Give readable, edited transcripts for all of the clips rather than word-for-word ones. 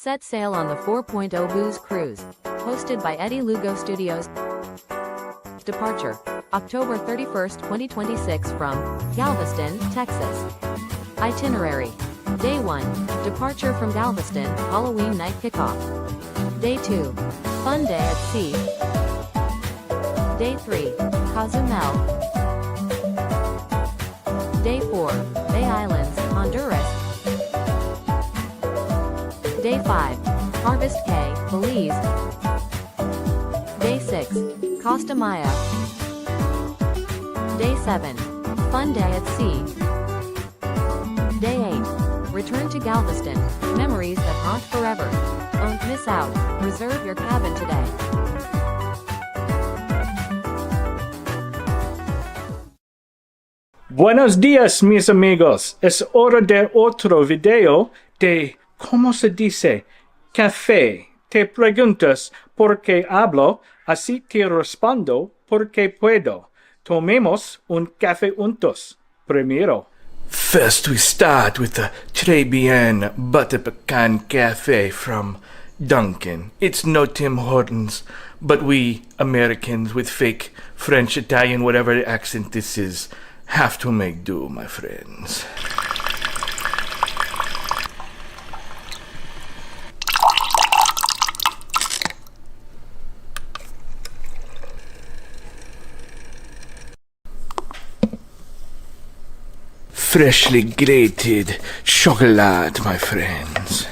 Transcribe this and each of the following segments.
Set sail on the 4.0 Booze Cruise, hosted by Eddie Lugo Studios. Departure, October 31st, 2026 from Galveston, Texas. Itinerary. Day 1, departure from Galveston, Halloween night kickoff. Day 2, fun day at sea. Day 3, Cozumel. Day 4, Bay Islands, Honduras. Day 5, Harvest Cay, Belize. Day 6, Costa Maya. Day 7, fun day at sea. Day 8, return to Galveston, memories that haunt forever. Don't miss out, reserve your cabin today. Buenos días, mis amigos. Es hora de otro video de, ¿cómo se dice? Café. Te preguntas por qué hablo, así te respondo porque puedo. Tomemos un café juntos. Primero. First we start with the Très Bien Butter Pecan Cafe from Dunkin'. It's no Tim Hortons, but we Americans with fake French, Italian, whatever accent this is, have to make do, my friends. Freshly grated chocolate, my friends.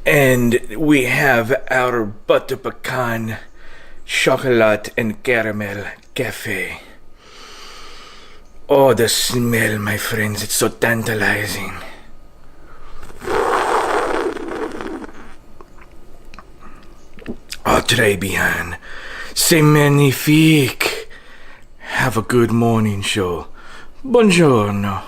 And we have our butter pecan chocolate and caramel cafe. Oh, the smell, my friends, it's so tantalizing. Oh, très bien. C'est magnifique. Have a good morning show. Buongiorno.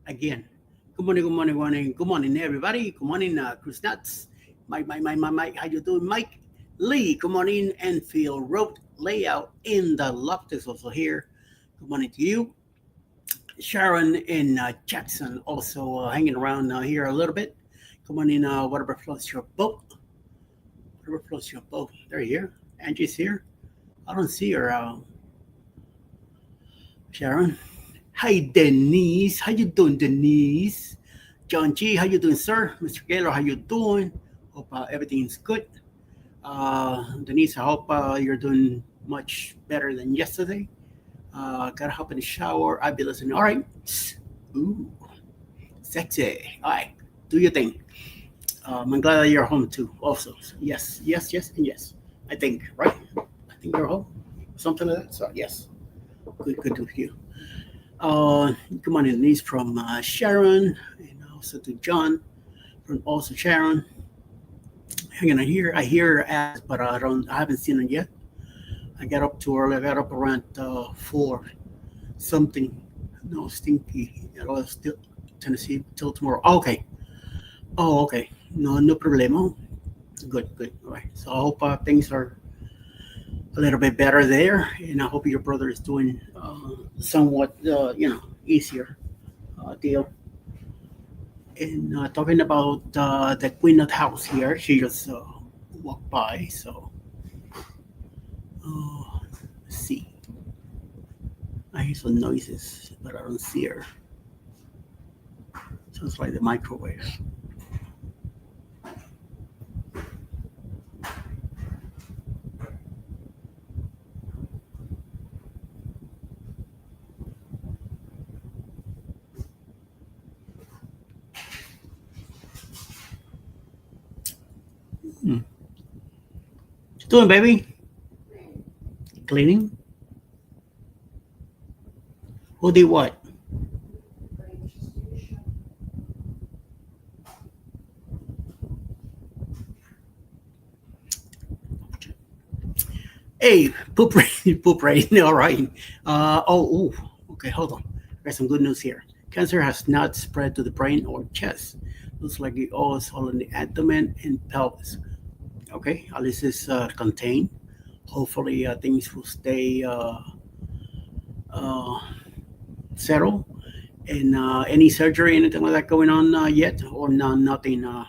Again. Good morning, good morning, good morning, good morning, everybody. Good morning, Chris Nuts. Mike, how you doing, Mike? Lee, good morning, Enfield Road Layout in the Loft is also here. Good morning to you. Sharon and Jackson also hanging around here a little bit. Good morning, whatever floats your boat. Whatever floats your boat. They're here. Angie's here. I don't see her. Sharon. Hi, Denise. How you doing, Denise? John G, how you doing, sir? Mr. Gaylor, how you doing? Hope everything's good. Denise, I hope you're doing much better than yesterday. Gotta hop in the shower. I'll be listening. All right. Ooh, sexy. All right, do your thing. I'm glad that you're home too. Also, so yes, and yes. I think, right? I think you're home. Something like that. So yes, good to hear. Good morning, Denise from Sharon, and also to John from also Sharon. Hanging on here. I hear her ask, but I haven't seen it yet. I got up too early. I got up around 4 something. No, stinky. I was still Tennessee till tomorrow. Oh, okay. No problemo. Good. All right. So I hope things are a little bit better there, and I hope your brother is doing somewhat, easier deal. And talking about the Queen of the House here, she just walked by. So, let's see. I hear some noises, but I don't see her. Sounds like the microwave. What you doing, baby? Cleaning? Who did what? Hey, poop rain, poop rain. All right. Okay, hold on. I got some good news here. Cancer has not spread to the brain or chest. Looks like it all is all in the abdomen and pelvis. Okay, at least it's contained. Hopefully, things will stay uh, settled. And any surgery, anything like that going on yet, or no, nothing? Oh,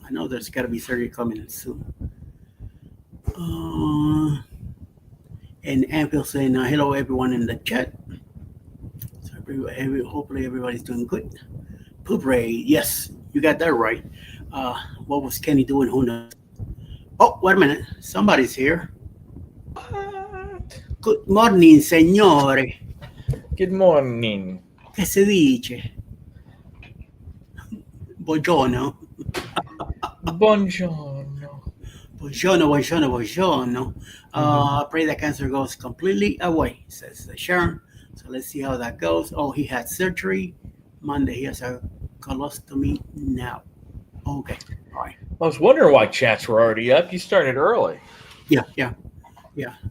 I know there's got to be surgery coming soon. Uh, and Anvil saying hello everyone in the chat. So hopefully everybody's doing good. Poop Ray, yes, you got that right. What was Kenny doing? Who knows? Oh, wait a minute. Somebody's here. What? Good morning, signore. Good morning. Che si dice? Buongiorno. Buongiorno. Buongiorno, buongiorno, buongiorno. I pray that cancer goes completely away, says Sharon. So let's see how that goes. Oh, he had surgery Monday. He has a colostomy now. Okay, all right. I was wondering why chats were already up. You started early. Yeah.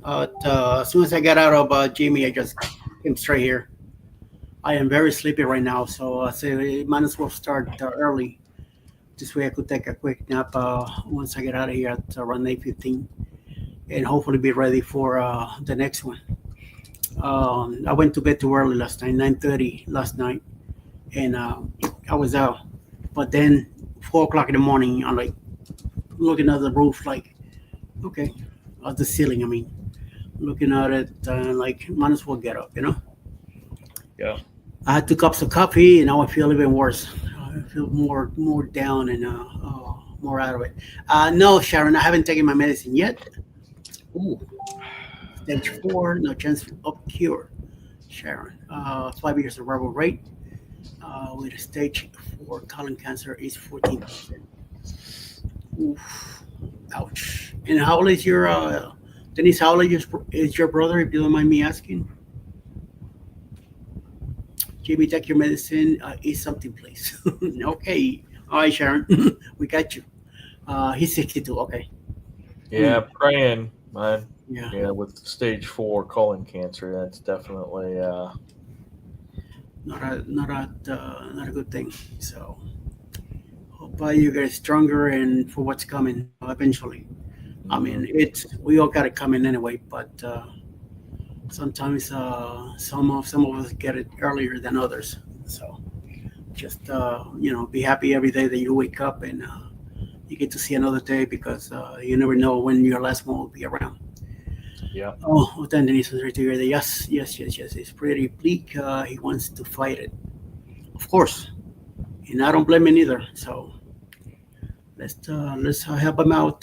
As soon as I got out of Jimmy, I just came straight here. I am very sleepy right now, so I say might as well start early. This way I could take a quick nap once I get out of here at around 8:15, and hopefully be ready for the next one. I went to bed too early last night, 9:30 last night, and I was out. But then 4 o'clock in the morning, I'm like looking at the roof, like, okay, at the ceiling. I mean, looking at it, like, might as well get up, Yeah. I had 2 cups of coffee, and now I feel even worse. I feel more down and more out of it. No, Sharon, I haven't taken my medicine yet. Ooh, stage 4, no chance of cure. Sharon, 5 years survival rate with a stage 4 colon cancer is 14%. Oof, ouch. And how old is your Denise? How old is your brother? If you don't mind me asking. Jimmy, take your medicine. Eat something, please. Okay. All right, Sharon. We got you. He's 62. Okay. Yeah, praying, man. Yeah. Yeah, with stage 4 colon cancer, that's definitely Not a good thing. So hope you get stronger and for what's coming eventually. I mean, we all got it coming anyway, but sometimes some of us get it earlier than others. So just be happy every day that you wake up and you get to see another day, because you never know when your last one will be around. yeah. Oh, then Denise was right to hear that. Yes. It's pretty bleak. He wants to fight it, of course, and I don't blame him either. So let's help him out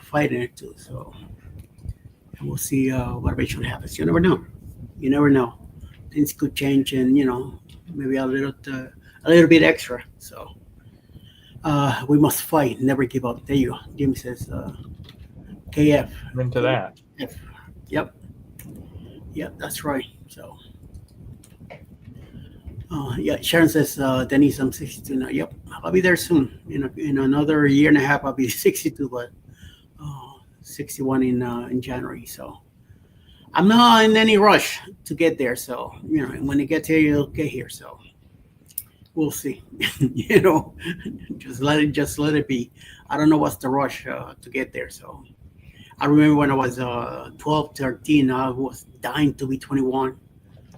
fighting it too. So. And we'll see what eventually happens. You never know. You never know. Things could change, and maybe a little bit extra. So we must fight, never give up. There you go. Jimmy says, KF. I'm into that. F. Yep, that's right. So yeah, Sharon says, Denise, I'm 62 now. Yep, I'll be there soon. In another year and a half, I'll be 62, but 61 in January. So I'm not in any rush to get there. So when it gets here, you'll get here. So we'll see. Just let it be. I don't know what's the rush to get there. So I remember when I was 12, 13, I was dying to be 21.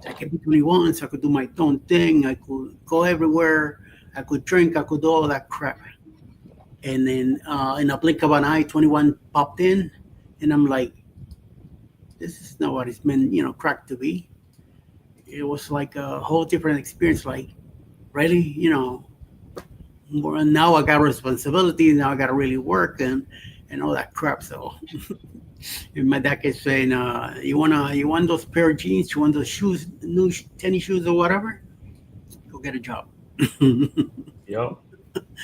I could be 21, so I could do my own thing. I could go everywhere. I could drink. I could do all that crap. And then in a blink of an eye, 21 popped in, and I'm like, this is not what it's meant, crack to be. It was like a whole different experience. Like, really, now I got responsibilities. Now I got to really work and all that crap. So, and my dad kept saying, you want those pair of jeans? You want those shoes, new tennis shoes or whatever? Go get a job. Yep.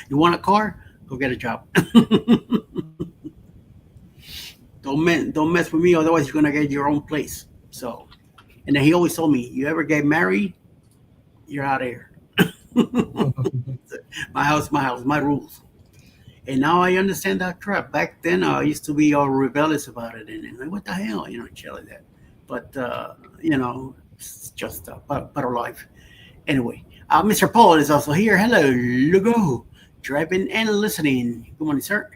You want a car? Go get a job. Don't mess with me, otherwise you're gonna get your own place. So And then he always told me, "You ever get married, you're out of here. My house, my rules." And now I understand that crap. Back then, I used to be all rebellious about it, and like, what the hell, shit like that. But it's just part of life. Anyway, Mr. Paul is also here. Hello, Lugo, driving and listening. Good morning, sir.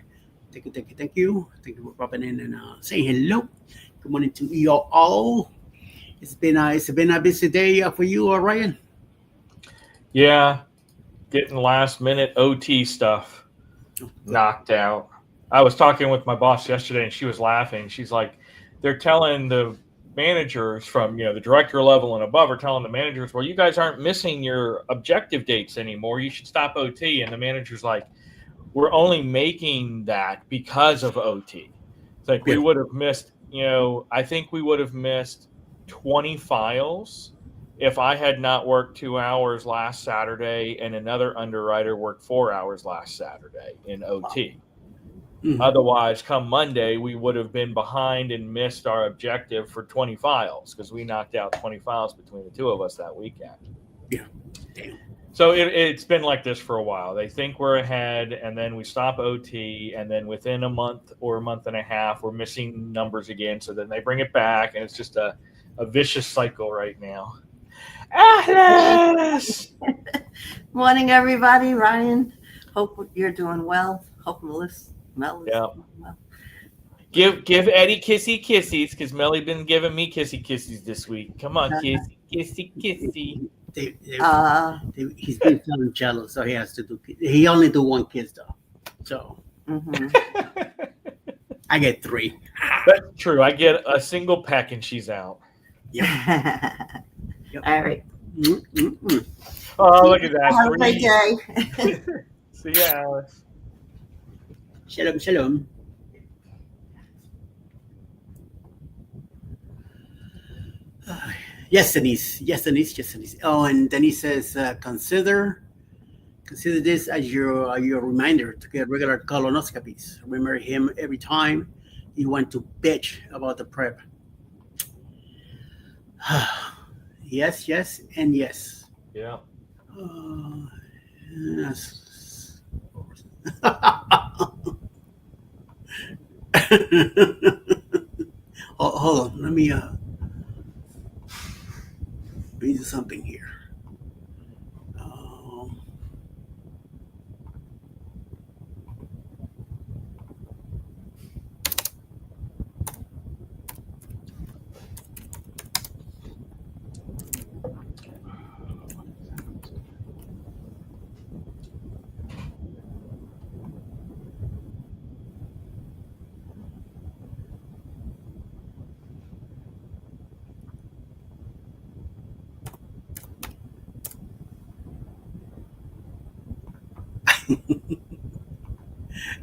Thank you, thank you, thank you. Thank you for popping in and saying hello. Good morning to you all. It's been a busy day for you, Ryan. Yeah, getting last minute OT stuff knocked out. I was talking with my boss yesterday, and she was laughing. She's like, they're telling the managers from the director level and above are telling the managers, well, you guys aren't missing your objective dates anymore. You should stop OT. And the manager's like, we're only making that because of OT. It's like we would have missed, I think we would have missed 20 files if I had not worked 2 hours last Saturday and another underwriter worked 4 hours last Saturday in OT. Mm-hmm. Otherwise, come Monday, we would have been behind and missed our objective for 20 files because we knocked out 20 files between the two of us that weekend. Yeah. Damn. So it's been like this for a while. They think we're ahead, and then we stop OT, and then within a month or a month and a half, we're missing numbers again. So then they bring it back, and it's just a vicious cycle right now. Alice! Morning, everybody. Ryan, hope you're doing well. Hope Melissa. Yeah. Well. Give Eddie kissy kissies because Melly been giving me kissy kissies this week. Come on, kissy kissy. He's been feeling jealous, so he has to do. He only do one kiss though, so I get 3. That's true. I get a single peck and she's out. Yep. All right. Mm-mm-mm. Oh, look at that! Have a great day. See ya, Alice. Shalom, shalom. Yes, Denise. Yes, Denise. Yes, Denise. Oh, and Denise says, consider this as your reminder to get regular colonoscopies. Remember him every time you want to bitch about the prep. Yes, yes, and yes. Yeah. Yes. Hold on. Let me do something here.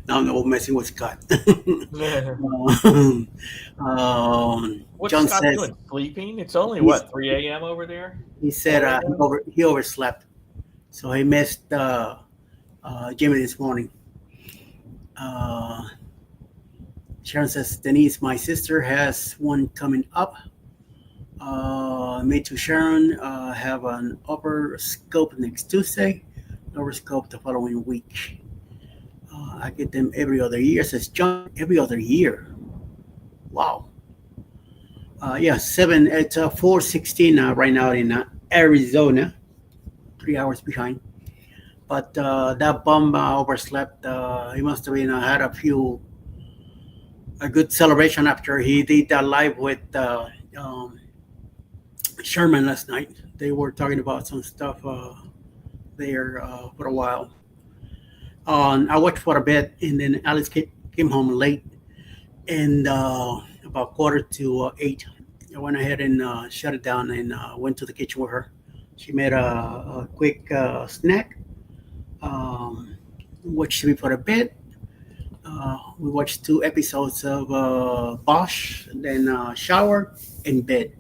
Now I'm not messing with Scott. What's John Scott says, doing? Sleeping? It's only what 3 a.m. over there. He said he overslept, so he missed Jimmy this morning. Sharon says, Denise, my sister has one coming up. Me to Sharon have an upper scope next Tuesday, lower scope the following week. I get them every other year, says John. Every other year. Wow. Yeah, 4:16 right now in Arizona, 3 hours behind. But that bum overslept. He must have been had a good celebration after he did that live with Sherman last night. They were talking about some stuff there for a while. I watched for a bit, and then Alice came home late, and about 7:45, I went ahead and shut it down and went to the kitchen with her. She made a quick snack. Watched TV for a bit. We watched 2 episodes of Bosch, and then showered in bed.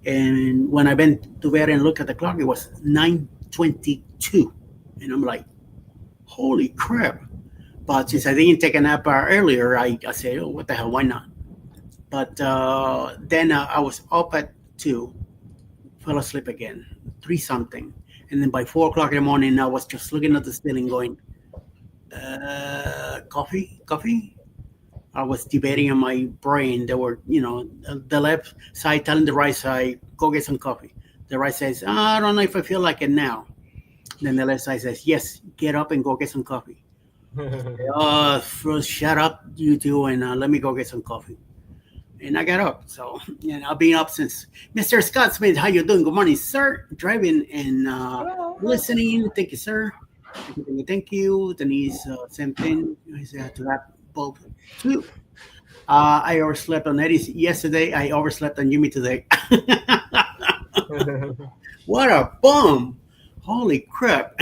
And when I went to bed and looked at the clock, it was 9:22, and I'm like, holy crap. But since I didn't take a nap earlier, I said, oh, what the hell, why not? But then I was up at 2, fell asleep again, 3 something. And then by 4 o'clock in the morning, I was just looking at the ceiling going, coffee, coffee. I was debating in my brain. There were, the left side telling the right side, go get some coffee. The right side says, I don't know if I feel like it now. Then the left side says, yes, get up and go get some coffee. First, shut up, you two, and let me go get some coffee. And I got up. So, I've been up since. Mr. Scott Smith, how you doing? Good morning, sir. Driving and listening. Thank you, sir. Thank you. Denise, same thing. I said to have both too. I overslept on Eddie yesterday. I overslept on Jimmy today. What a bum. Holy crap.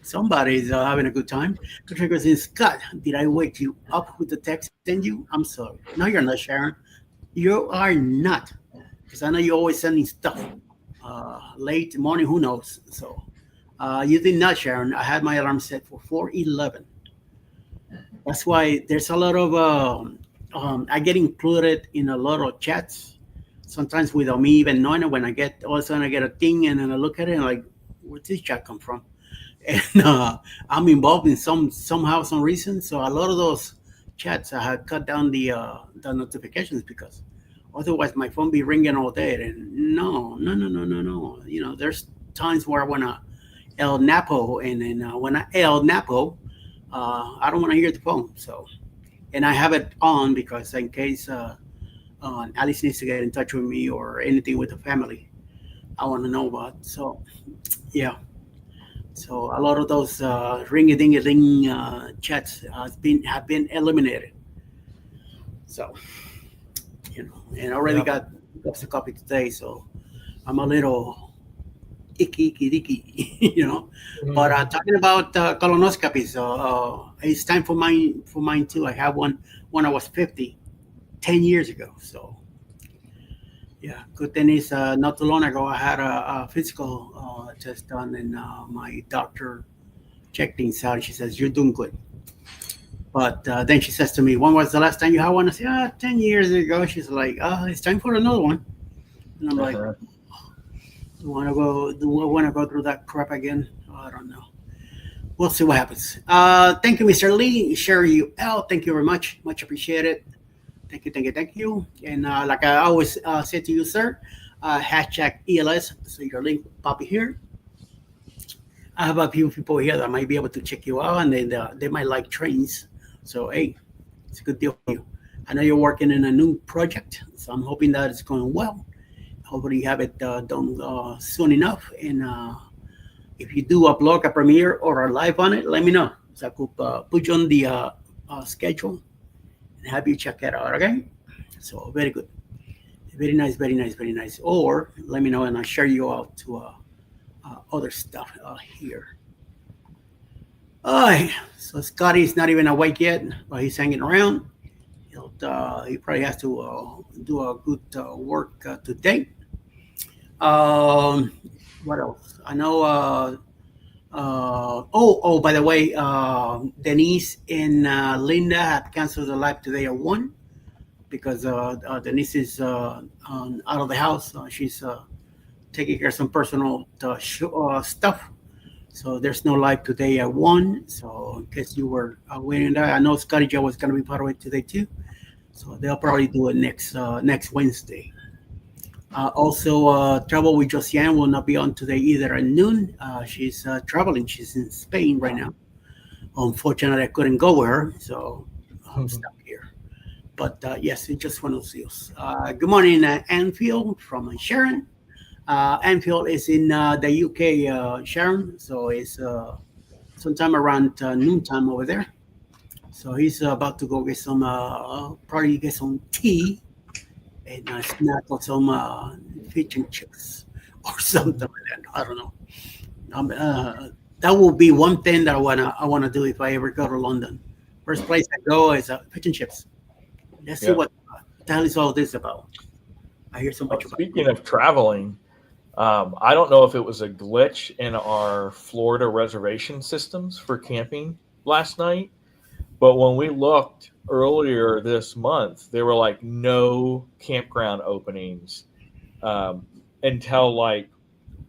Somebody's having a good time. Patrick says, Scott, did I wake you up with the text send you? I'm sorry. No, you're not, Sharon. You are not. Because I know you're always sending stuff. Late morning, who knows? So you did not, Sharon. I had my alarm set for 4:11. That's why there's a lot of, I get included in a lot of chats. Sometimes without me even knowing it, when all of a sudden I get a thing and then I look at it and like, where'd this chat come from? And I'm involved in somehow, some reason. So a lot of those chats, I had cut down the notifications because otherwise my phone be ringing all day. And no. There's times where I want to El Napo, and then when I El Napo, I don't want to hear the phone. So, and I have it on because in case Alice needs to get in touch with me or anything with the family, I want to know about. So, yeah. So a lot of those ring-a-ding-a-ding chats have been eliminated. So, and I already got cups of coffee today, so I'm a little icky. Mm-hmm. But talking about colonoscopies, it's time for mine too. I have one when I was 50, 10 years ago. So, yeah, good thing is not too long ago I had a physical test done, and my doctor checked things out. She says, you're doing good. But then she says to me, when was the last time you had one? I say, 10 years ago. She's like, it's time for another one. And I'm like, do I want to go through that crap again? I don't know. We'll see what happens. Thank you, Mr. Lee. Sherry L. Thank you very much. Much appreciated. Thank you. And like I always say to you, sir, hashtag ELS. So your link will pop here. I have a few people here that might be able to check you out, and they might like trains. So, hey, it's a good deal for you. I know you're working in a new project, so I'm hoping that it's going well. Hopefully you have it done soon enough. And if you do upload a premiere or a live on it, let me know. So I could put you on the schedule and have you check it out, okay? So very good. Very nice. Or let me know and I'll share you out to other stuff here. All right, so Scotty's not even awake yet, but he's hanging around. He probably has to do a good work today. What else? I know. By the way, Denise and Linda had canceled the live today at 1 because Denise is out of the house. She's taking care of some personal stuff. So there's no live today at 1. So in case you were waiting there, I know Scotty Joe was going to be part of it today too. So they'll probably do it next Wednesday. Also, Travel with Josiane will not be on today either at noon. She's traveling. She's in Spain right now. Unfortunately, I couldn't go with her, so I'm stuck here. But yes, it's just one of those. Good morning, Anfield from Sharon. Anfield is in the UK, Sharon. So it's sometime around noontime over there. So he's about to go get some, probably get some tea and snack or some fish and chips or something like that. I don't know. That will be one thing that I wanna do if I ever go to London. First place I go is fish and chips. Let's see what the hell is all this about. I hear so much about it. Speaking of traveling, I don't know if it was a glitch in our Florida reservation systems for camping last night, but when we looked earlier this month, there were like no campground openings until like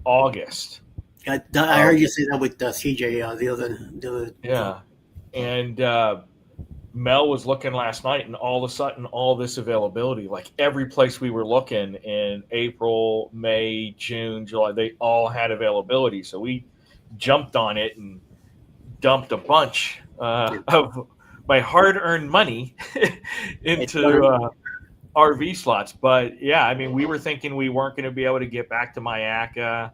August. I heard you say that with CJ the other. Yeah, and Mel was looking last night, and all of a sudden, all this availability, like every place we were looking in April, May, June, July, they all had availability. So we jumped on it and dumped a bunch of my hard-earned money into RV slots. But yeah, I mean, we were thinking we weren't going to be able to get back to Mayaca.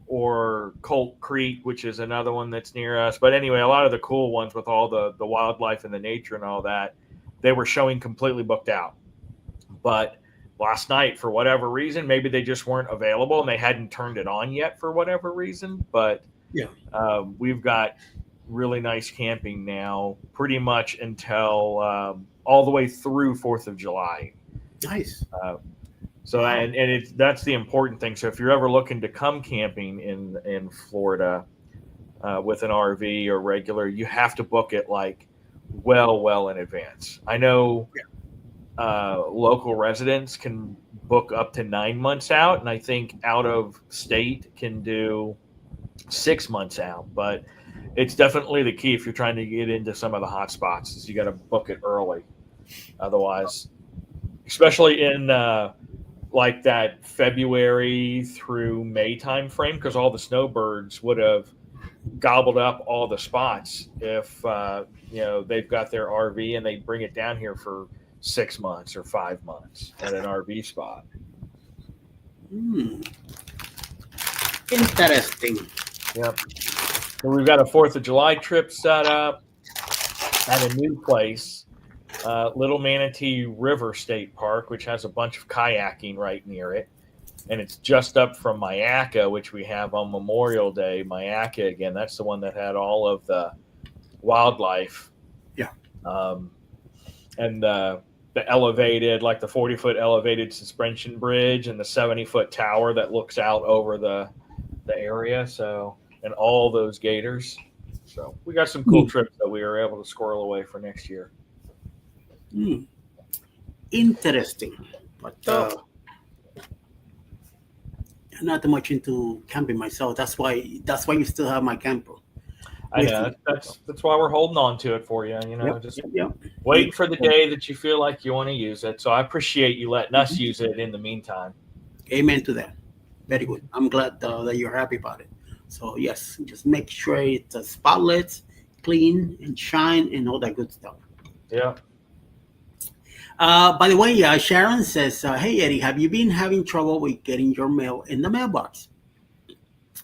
Or Colt Creek, which is another one that's near us. But anyway, a lot of the cool ones with all the wildlife and the nature and all that, they were showing completely booked out. But last night, for whatever reason, maybe they just weren't available and they hadn't turned it on yet for whatever reason. But yeah, we've got really nice camping now, pretty much until all the way through 4th of July. Nice. So and that's the important thing. So if you're ever looking to come camping in Florida with an RV or regular, you have to book it like well in advance. I know local residents can book up to 9 months out, and I think out of state can do 6 months out. But it's definitely the key if you're trying to get into some of the hot spots, is you got to book it early. Otherwise, especially in like that February through May time frame, because all the snowbirds would have gobbled up all the spots if they've got their RV and they bring it down here for 6 months or 5 months at an RV spot. Interesting. Yep. So we've got a 4th of July trip set up at a new place, Little Manatee River State Park, which has a bunch of kayaking right near it. And it's just up from Mayaca, which we have on Memorial Day. Mayaca, again, that's the one that had all of the wildlife. Yeah. And the elevated, like the 40-foot elevated suspension bridge and the 70-foot tower that looks out over the area. So, and all those gators. So we got some cool trips that we were able to squirrel away for next year. Interesting. But I'm not much into camping myself. That's why you still have my camper. I know that's why we're holding on to it for you. Just yep. waiting for the day that you feel like you want to use it. So I appreciate you letting us use it in the meantime. Amen to that. Very good. I'm glad that you're happy about it. So yes, just make sure it's spotless, clean, and shine, and all that good stuff. Yeah. By the way, Sharon says, "Hey Eddie, have you been having trouble with getting your mail in the mailbox?"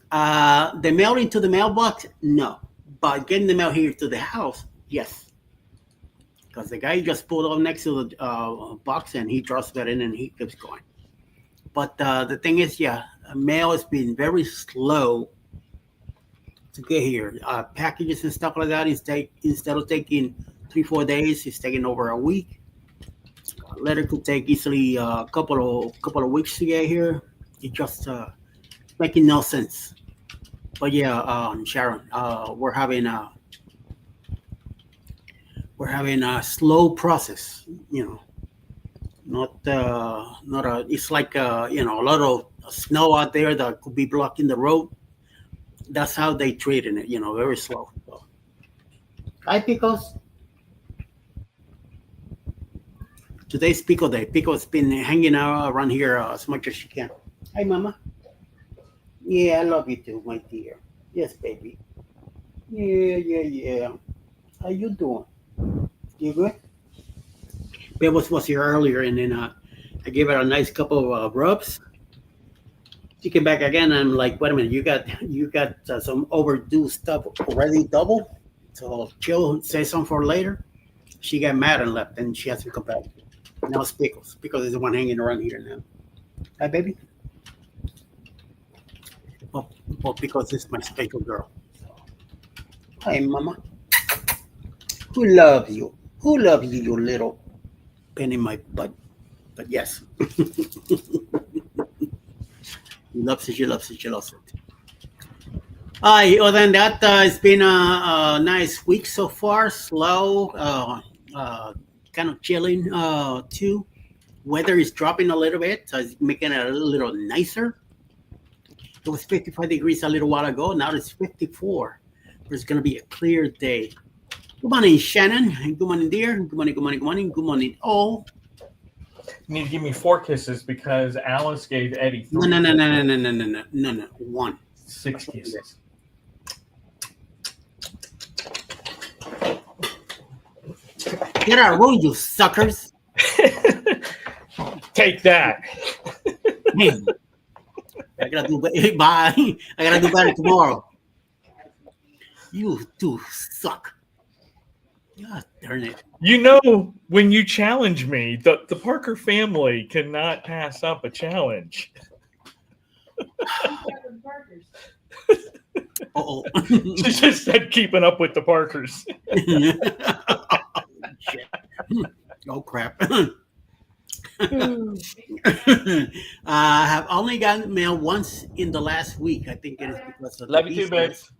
The mail into the mailbox, no. But getting the mail here to the house, yes. Because the guy just pulled up next to the box and he drops that in and he keeps going. But the thing is, mail has been very slow to get here. Packages and stuff like that, instead of taking 3-4 days, it's taking over a week. Letter could take easily a couple of weeks to get here. It just making no sense. But Sharon, we're having a slow process. Not it's like a lot of snow out there that could be blocking the road. That's how they treating it. Very slow. So. Hi, Pickles. Today's Pico Day. Pico's been hanging out around here as much as she can. Hi, Mama. Yeah, I love you too, my dear. Yes, baby. Yeah. How you doing? You good? Bebos was here earlier, and then I gave her a nice couple of rubs. She came back again, and I'm like, wait a minute, you got some overdue stuff already double? So chill, say something for later. She got mad and left, and she hasn't come back. Now it's Pickles. Pickles is the one hanging around here now. Hi, baby. Well, Pickles is my special girl. Hi, Mama. Who loves you? Who loves you, you little pen in my butt? But yes. She loves it. Other than that, it's been a nice week so far. Slow, kind of chilling too. Weather is dropping a little bit, so it's making it a little nicer. It was 55 degrees a little while ago. Now it's 54. It's going to be a clear day. Good morning, Shannon. Good morning, dear. Good morning, good morning, good morning. Good morning, all. You need to give me 4 kisses because Alice gave Eddie 3. No. 1. 6 kisses. Get out of the room, you suckers. Take that. Man, I gotta do better. Bye. I gotta do better tomorrow. You do suck. God darn it. You know, when you challenge me, the Parker family cannot pass up a challenge. Uh-oh. She just said keeping up with the Parkers. Shit. Oh, crap. I have only gotten mail once in the last week. I think it is because of Love the you too, business. babes.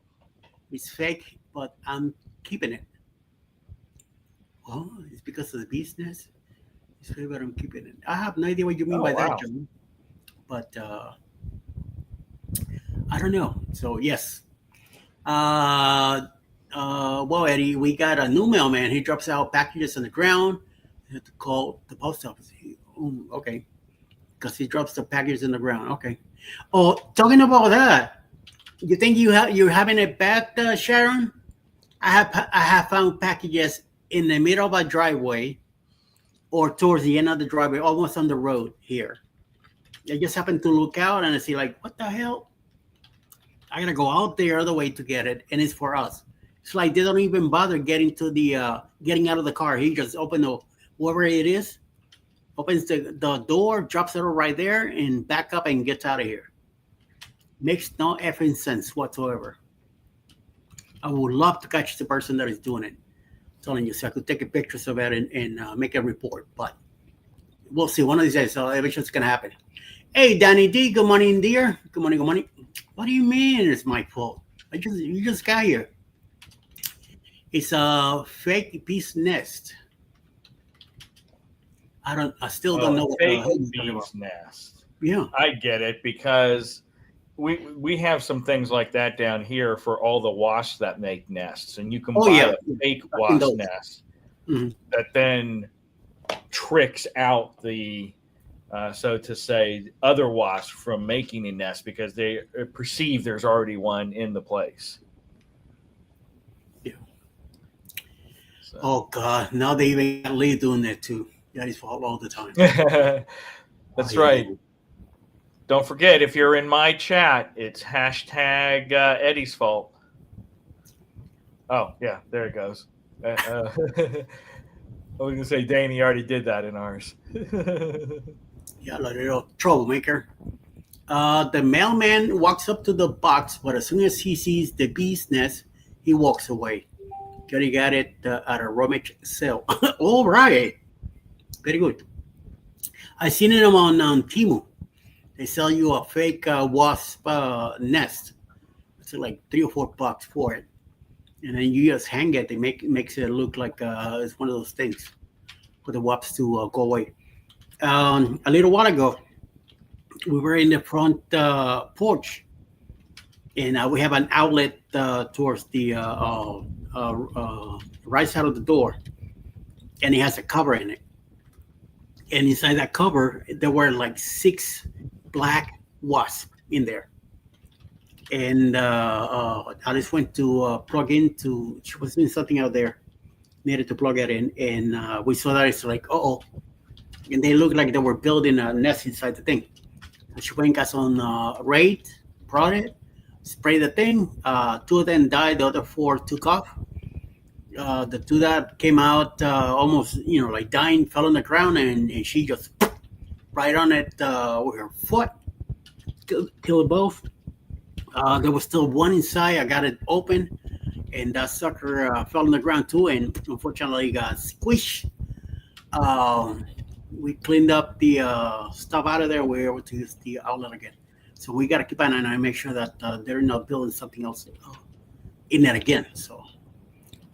It's fake, but I'm keeping it. Oh, it's because of the business. It's fake, but I'm keeping it. I have no idea what you mean by that, John. But I don't know. So yes. Well, Eddie, we got a new mailman. He drops out packages on the ground. You have to call the post office. Okay, because he drops the packages in the ground. Okay. Oh, talking about that, you think you're having it bad, Sharon? I have found packages in the middle of a driveway, or towards the end of the driveway, almost on the road here. I just happened to look out and I see like, what the hell? I gotta go out there other way to get it, and it's for us. It's like they don't even bother getting to the getting out of the car. He just open the whatever it is, opens the door, drops it right there, and back up and gets out of here. Makes no effing sense whatsoever. I would love to catch the person that is doing it. I'm telling you, so I could take a pictures of it and make a report. But we'll see. One of these days, so eventually it's gonna happen. Hey, Danny D. Good morning, dear. Good morning. Good morning. What do you mean it's my fault? You just got here. It's a fake bee's nest. I still don't know what the hell fake bee's nest. Yeah, I get it because we have some things like that down here for all the wasps that make nests, and you can buy a fake wasp nest that then tricks out the so to say other wasps from making a nest because they perceive there's already one in the place. Yeah. So. Oh God! Now they even got Lee doing that too. That is fault all the time. That's right. Don't forget, if you're in my chat, it's hashtag Eddie's fault. Oh, yeah, there it goes. I was going to say, Danny already did that in ours. Yeah, like a little troublemaker. The mailman walks up to the box, but as soon as he sees the bee's nest, he walks away. Johnny got it at a rummage sale. All right. Very good. I seen them on Temu. They sell you a fake wasp nest. It's like $3 or $4 for it, and then you just hang it. They makes it look like it's one of those things for the wasps to go away. A little while ago, we were in the front porch, and we have an outlet towards the right side of the door, and it has a cover in it. And inside that cover, there were like 6 black wasps in there. And I just went to plug into, she was doing something out there, needed to plug it in. And we saw that it's like, uh-oh. And they looked like they were building a nest inside the thing. So she went and got some raid, brought it, sprayed the thing. 2 of them died, the other 4 took off. The 2 that came out almost, like dying, fell on the ground, and she just right on it with her foot, killed both. There was still 1 inside. I got it open, and that sucker fell on the ground too, and unfortunately got squished. We cleaned up the stuff out of there. We were able to use the outlet again. So we got to keep an eye on it and make sure that they're not building something else in there again. So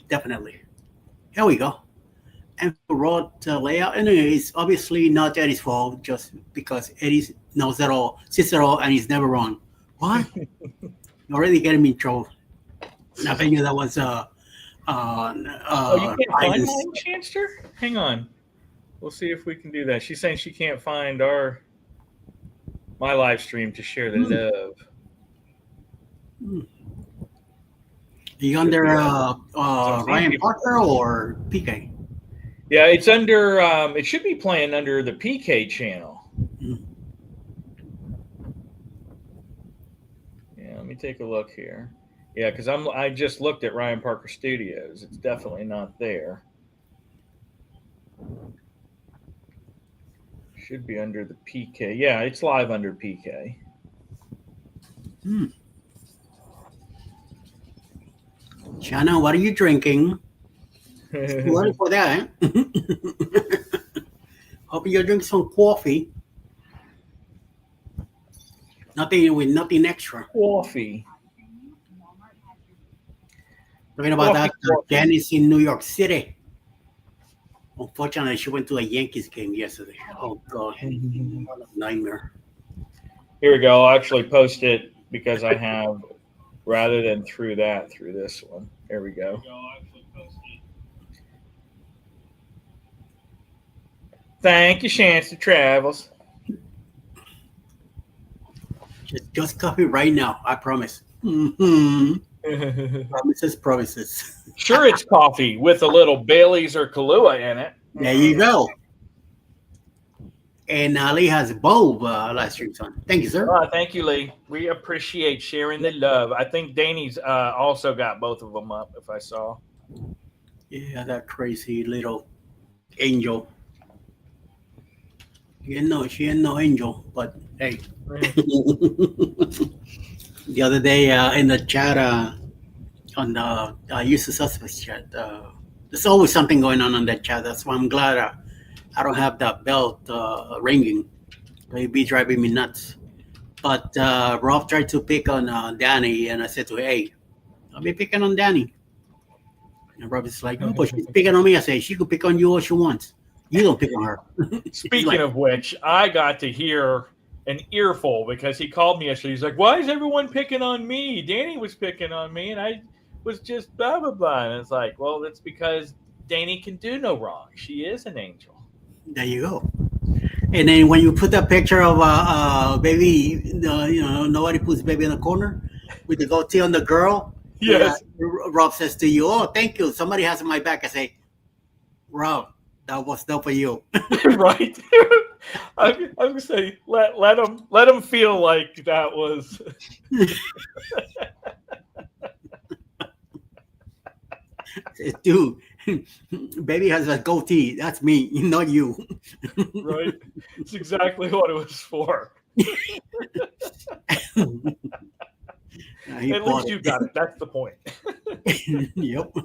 definitely. Here we go. and wrote the layout. Anyway, it's obviously not Eddie's fault, just because Eddie knows it all, sees it all, and he's never wrong. What? You're already getting me in trouble. I figured that was You can't find mine, Chanster? Hang on. We'll see if we can do that. She's saying she can't find my live stream to share the love. Are you under Ryan Parker or PK? Yeah, it's under. It should be playing under the PK channel. Yeah, let me take a look here. Yeah, because I just looked at Ryan Parker Studios. It's definitely not there. Should be under the PK. Yeah, it's live under PK. Shanna, what are you drinking? Ready for that? Hope you're drinking some coffee. Nothing extra. Coffee. Talking about that, Janice in New York City. Unfortunately, she went to a Yankees game yesterday. Oh, God. What a nightmare. Here we go. I'll actually post it because I have, rather than through this one. There we go. Thank you, Chance to Travels. Just coffee right now, I promise. Promises. Sure, it's coffee with a little Bailey's or Kahlua in it. There you go. And Lee has both live streams on. Thank you, sir. Thank you, Lee. We appreciate sharing the love. I think Danny's also got both of them up, if I saw. Yeah, that crazy little angel. She ain't no angel, but hey. The other day in the chat, on the Use the Suspects chat, there's always something going on that chat. That's why I'm glad I don't have that bell ringing. It'd be driving me nuts. But Rob tried to pick on Danny, and I said to her, hey, I'll be picking on Danny. And Rob is like, oh, but she's picking on me. I say, she could pick on you all she wants. You don't pick on her. Speaking of which, I got to hear an earful because he called me yesterday. He's like, why is everyone picking on me? Danny was picking on me, and I was just blah, blah, blah. And it's like, well, that's because Danny can do no wrong. She is an angel. There you go. And then when you put that picture of baby, nobody puts baby in the corner with the goatee on the girl. Yes. Rob says to you, oh, thank you. Somebody has my back. I say, Rob, that was not for you. Right. I'm gonna say let him feel like that was. Dude, baby has a goatee. That's me, not you. Right. It's exactly what it was for. At least you got it. That's the point. Yep.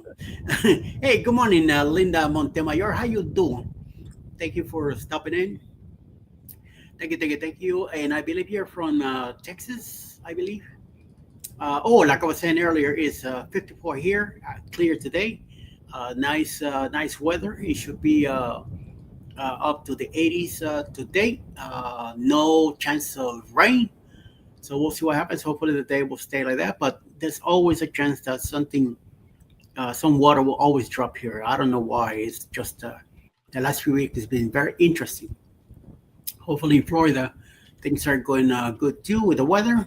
Hey, good morning, Linda Montemayor. How you doing? Thank you for stopping in. Thank you. And I believe you're from Texas, I believe. Like I was saying earlier, it's 54 here, clear today. Nice weather. It should be up to the 80s today. No chance of rain. So we'll see what happens. Hopefully the day will stay like that. But there's always a chance that some water will always drop here. I don't know why. It's just the last few weeks has been very interesting. Hopefully in Florida, things are going good too with the weather.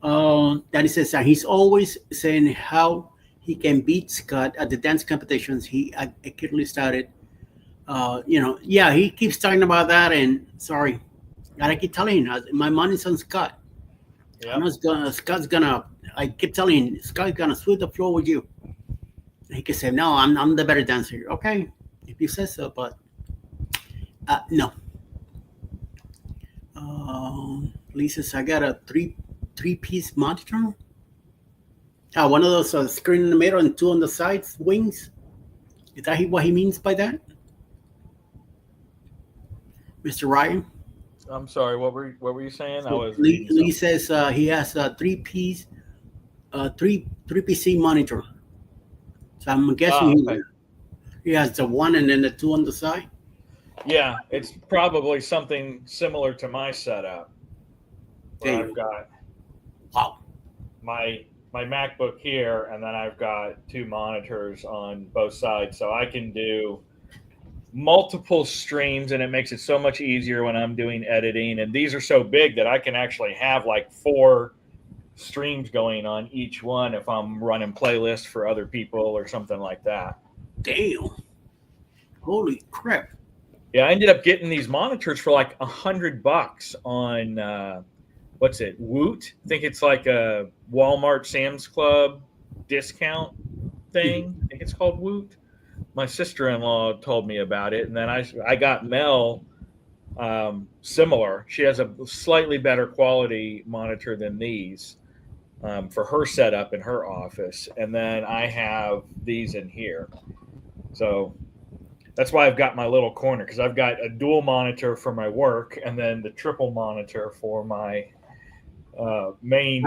Danny says he's always saying how he can beat Scott at the dance competitions. He acutely started. He keeps talking about that. And sorry, I keep telling him my money's on Scott. Yep. I keep telling him, Scott's gonna sweep the floor with you. And he can say, no, I'm the better dancer. Okay, if you say so, but no. Lisa says, I got a three-piece monitor. One of those screen in the middle and two on the sides, wings. Is that what he means by that? Mr. Ryan? I'm sorry, what were you saying? Lee says he has a three-piece PC monitor. So I'm guessing He has the one and then the two on the side. Yeah, it's probably something similar to my setup. Where There I've you got Wow. my MacBook here, and then I've got two monitors on both sides, so I can do multiple streams, and it makes it so much easier when I'm doing editing. And these are so big that I can actually have like 4 streams going on each one if I'm running playlists for other people or something like that. Damn. Holy crap. Yeah, I ended up getting these monitors for like $100 on what's it, Woot? I think it's like a Walmart Sam's Club discount thing. I think it's called Woot. My sister-in-law told me about it, and then I got Mel similar. She has a slightly better quality monitor than these for her setup in her office, and then I have these in here. So that's why I've got my little corner, because I've got a dual monitor for my work and then the triple monitor for my main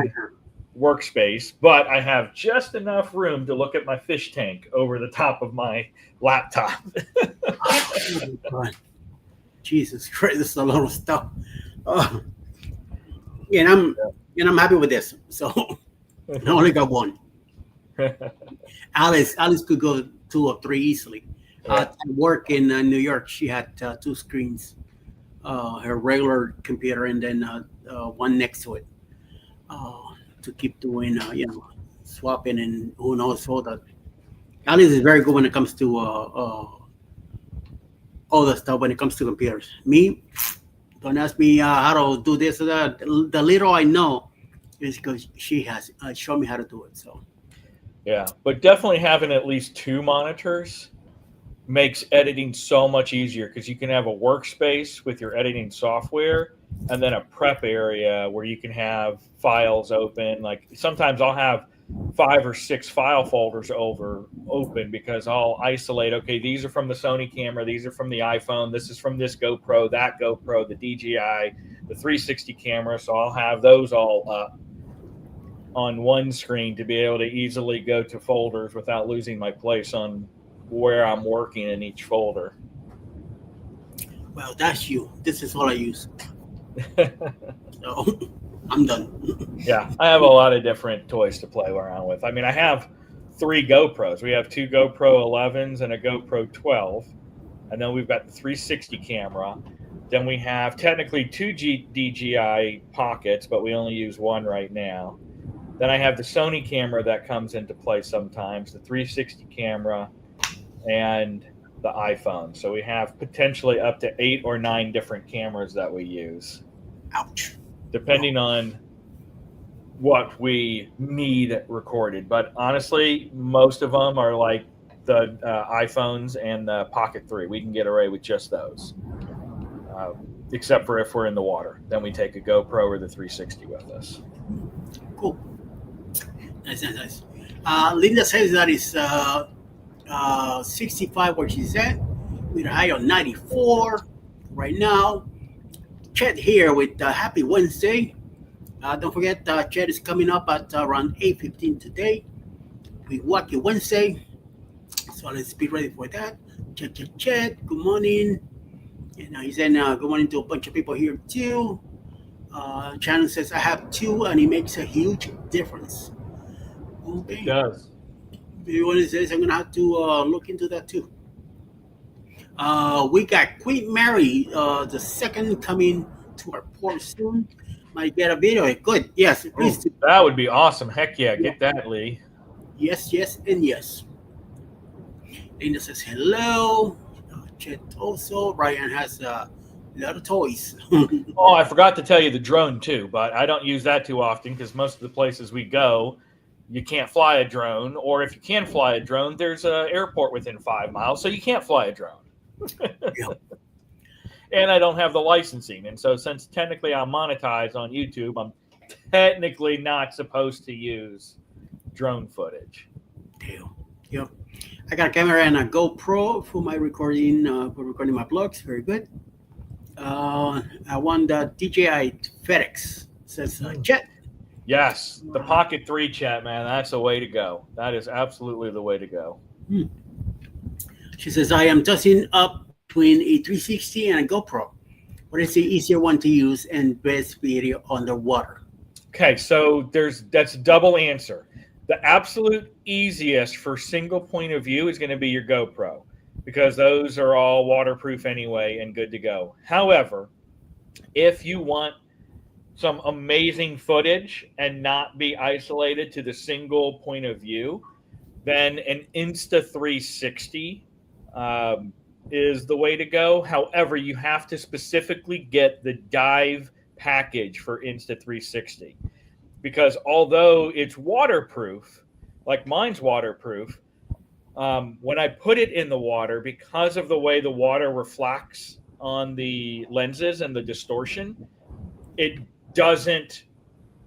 workspace. But I have just enough room to look at my fish tank over the top of my laptop. Oh, God. Jesus Christ, this is a lot of stuff. Oh. And I'm happy with this. So I only got one. Alice could go 2 or 3 easily. At work in New York, she had 2 screens, her regular computer and then one next to it, to keep doing, swapping and who knows all that. Alice is very good when it comes to all the stuff when it comes to computers. Me, don't ask me how to do this or that. The little I know is because she has shown me how to do it. So yeah, but definitely having at least 2 monitors makes editing so much easier, because you can have a workspace with your editing software and then a prep area where you can have files open. Like sometimes I'll have 5 or 6 file folders open because I'll isolate, okay, these are from the Sony camera, these are from the iPhone, this is from this GoPro, that GoPro, the DJI, the 360 camera. So I'll have those all up on one screen to be able to easily go to folders without losing my place on where I'm working in each folder. well, that's you. This is all I use. So I'm done. Yeah, I have a lot of different toys to play around with. I mean, I have 3 GoPros. We have 2 GoPro 11s and a GoPro 12. And then we've got the 360 camera. Then we have technically 2 DJI pockets, but we only use one right now. Then I have the Sony camera that comes into play sometimes, the 360 camera, and the iPhone. So we have potentially up to 8 or 9 different cameras that we use. Ouch. Depending on what we need recorded. But honestly, most of them are like the iPhones and the Pocket 3. We can get away with just those. Except for if we're in the water. Then we take a GoPro or the 360 with us. Cool. Nice. Linda says that is 65 where she's at, with a high of 94 right now. Chet here with Happy Wednesday. Don't forget, Chet is coming up at around 8:15 today with Wacky Wednesday. So let's be ready for that. Chet, good morning. And he said good morning to a bunch of people here too. Shannon says, I have 2 and it makes a huge difference. Okay. It does. Everyone says I'm gonna have to look into that too. We got Queen Mary, the second, coming to our port soon. Might get a video. Good. Yes, please. Ooh, that would be awesome. Heck yeah, get that, Lee. Yes, and yes. Linda says hello. Chet also. Ryan has a lot of toys. Oh, I forgot to tell you the drone too, but I don't use that too often because most of the places we go, you can't fly a drone, or if you can fly a drone, there's an airport within 5 miles, so you can't fly a drone. Yeah. And I don't have the licensing, and so since technically I'm monetized on YouTube, I'm technically not supposed to use drone footage. Damn. Yep. I got a camera and a GoPro for my recording, for recording my vlogs. Very good. I won the DJI FedEx. Says Jet. Yes, the Pocket 3, chat, man. That's the way to go. That is absolutely the way to go. She says, I am tossing up between a 360 and a GoPro. What is the easier one to use and best video underwater? Okay, so that's a double answer. The absolute easiest for single point of view is going to be your GoPro because those are all waterproof anyway and good to go. However, if you want some amazing footage and not be isolated to the single point of view, then an Insta360 is the way to go. However, you have to specifically get the dive package for Insta360 because although it's waterproof, like mine's waterproof, when I put it in the water, because of the way the water reflects on the lenses and the distortion, it doesn't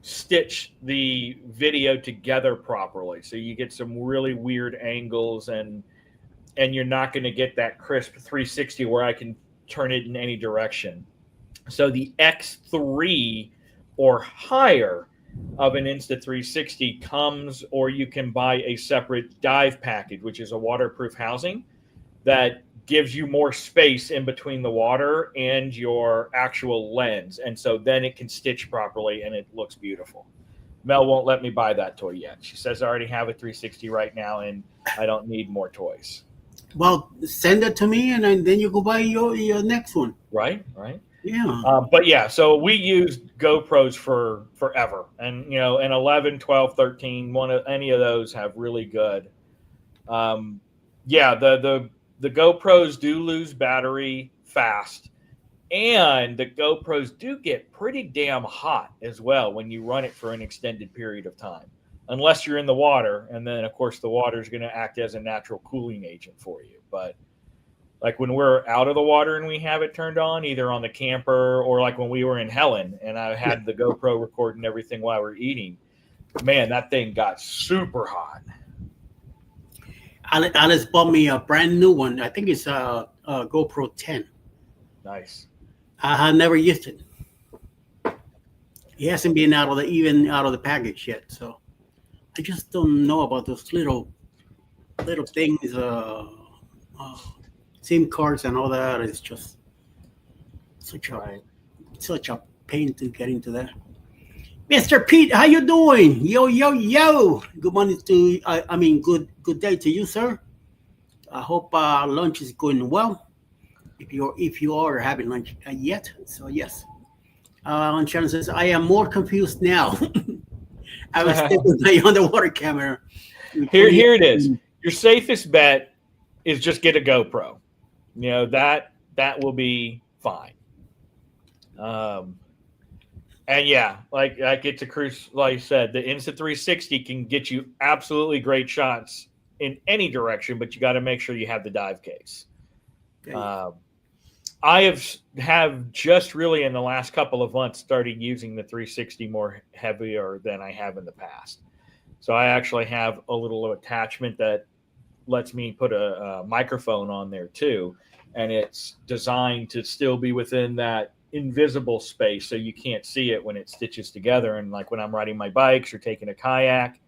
stitch the video together properly. So you get some really weird angles and you're not going to get that crisp 360 where I can turn it in any direction. So the X3 or higher of an Insta360 comes, or you can buy a separate dive package, which is a waterproof housing that gives you more space in between the water and your actual lens. And so then it can stitch properly and it looks beautiful. Mel won't let me buy that toy yet. She says I already have a 360 right now and I don't need more toys. Well, send it to me and then you go buy your next one. Right. Yeah. But yeah, so we used GoPros for forever. And, an 11, 12, 13, any of those have really good. The GoPros do lose battery fast, and the GoPros do get pretty damn hot as well when you run it for an extended period of time, unless you're in the water. And then, of course, the water is going to act as a natural cooling agent for you. But like when we're out of the water and we have it turned on, either on the camper or like when we were in Helen and I had the GoPro recording everything while we're eating, man, that thing got super hot. Alice bought me a brand new one. I think it's a GoPro 10. Nice. I have never used it. It hasn't been out of the package yet, so I just don't know about those little things. SIM cards and all that. It's just such a pain to get into that. Mr. Pete, how you doing? Yo. Good morning to good day to you, sir. I hope lunch is going well. If you are having lunch yet, so yes. Shannon says, I am more confused now. I was stick with my underwater camera. Here it is. Your safest bet is just get a GoPro. That will be fine. And yeah, like it's a cruise, like I said, the Insta360 can get you absolutely great shots in any direction, but you got to make sure you have the dive case. Okay. I have just really in the last couple of months started using the 360 more heavier than I have in the past. So I actually have a little attachment that lets me put a microphone on there too. And it's designed to still be within that invisible space so you can't see it when it stitches together. And like when I'm riding my bikes or taking a kayak,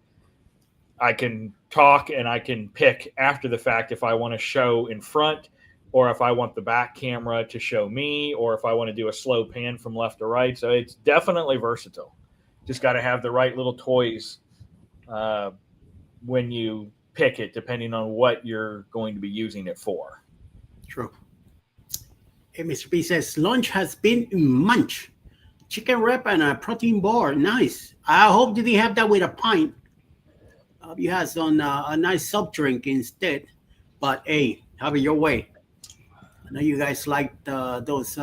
I can talk and I can pick after the fact if I want to show in front or if I want the back camera to show me or if I want to do a slow pan from left to right. So it's definitely versatile. Just got to have the right little toys when you pick it, depending on what you're going to be using it for. True. Hey, Mr. B says, lunch has been munch. Chicken wrap and a protein bar. Nice. I hope you didn't have that with a pint. You had some a nice soft drink instead. But hey, have it your way. I know you guys like those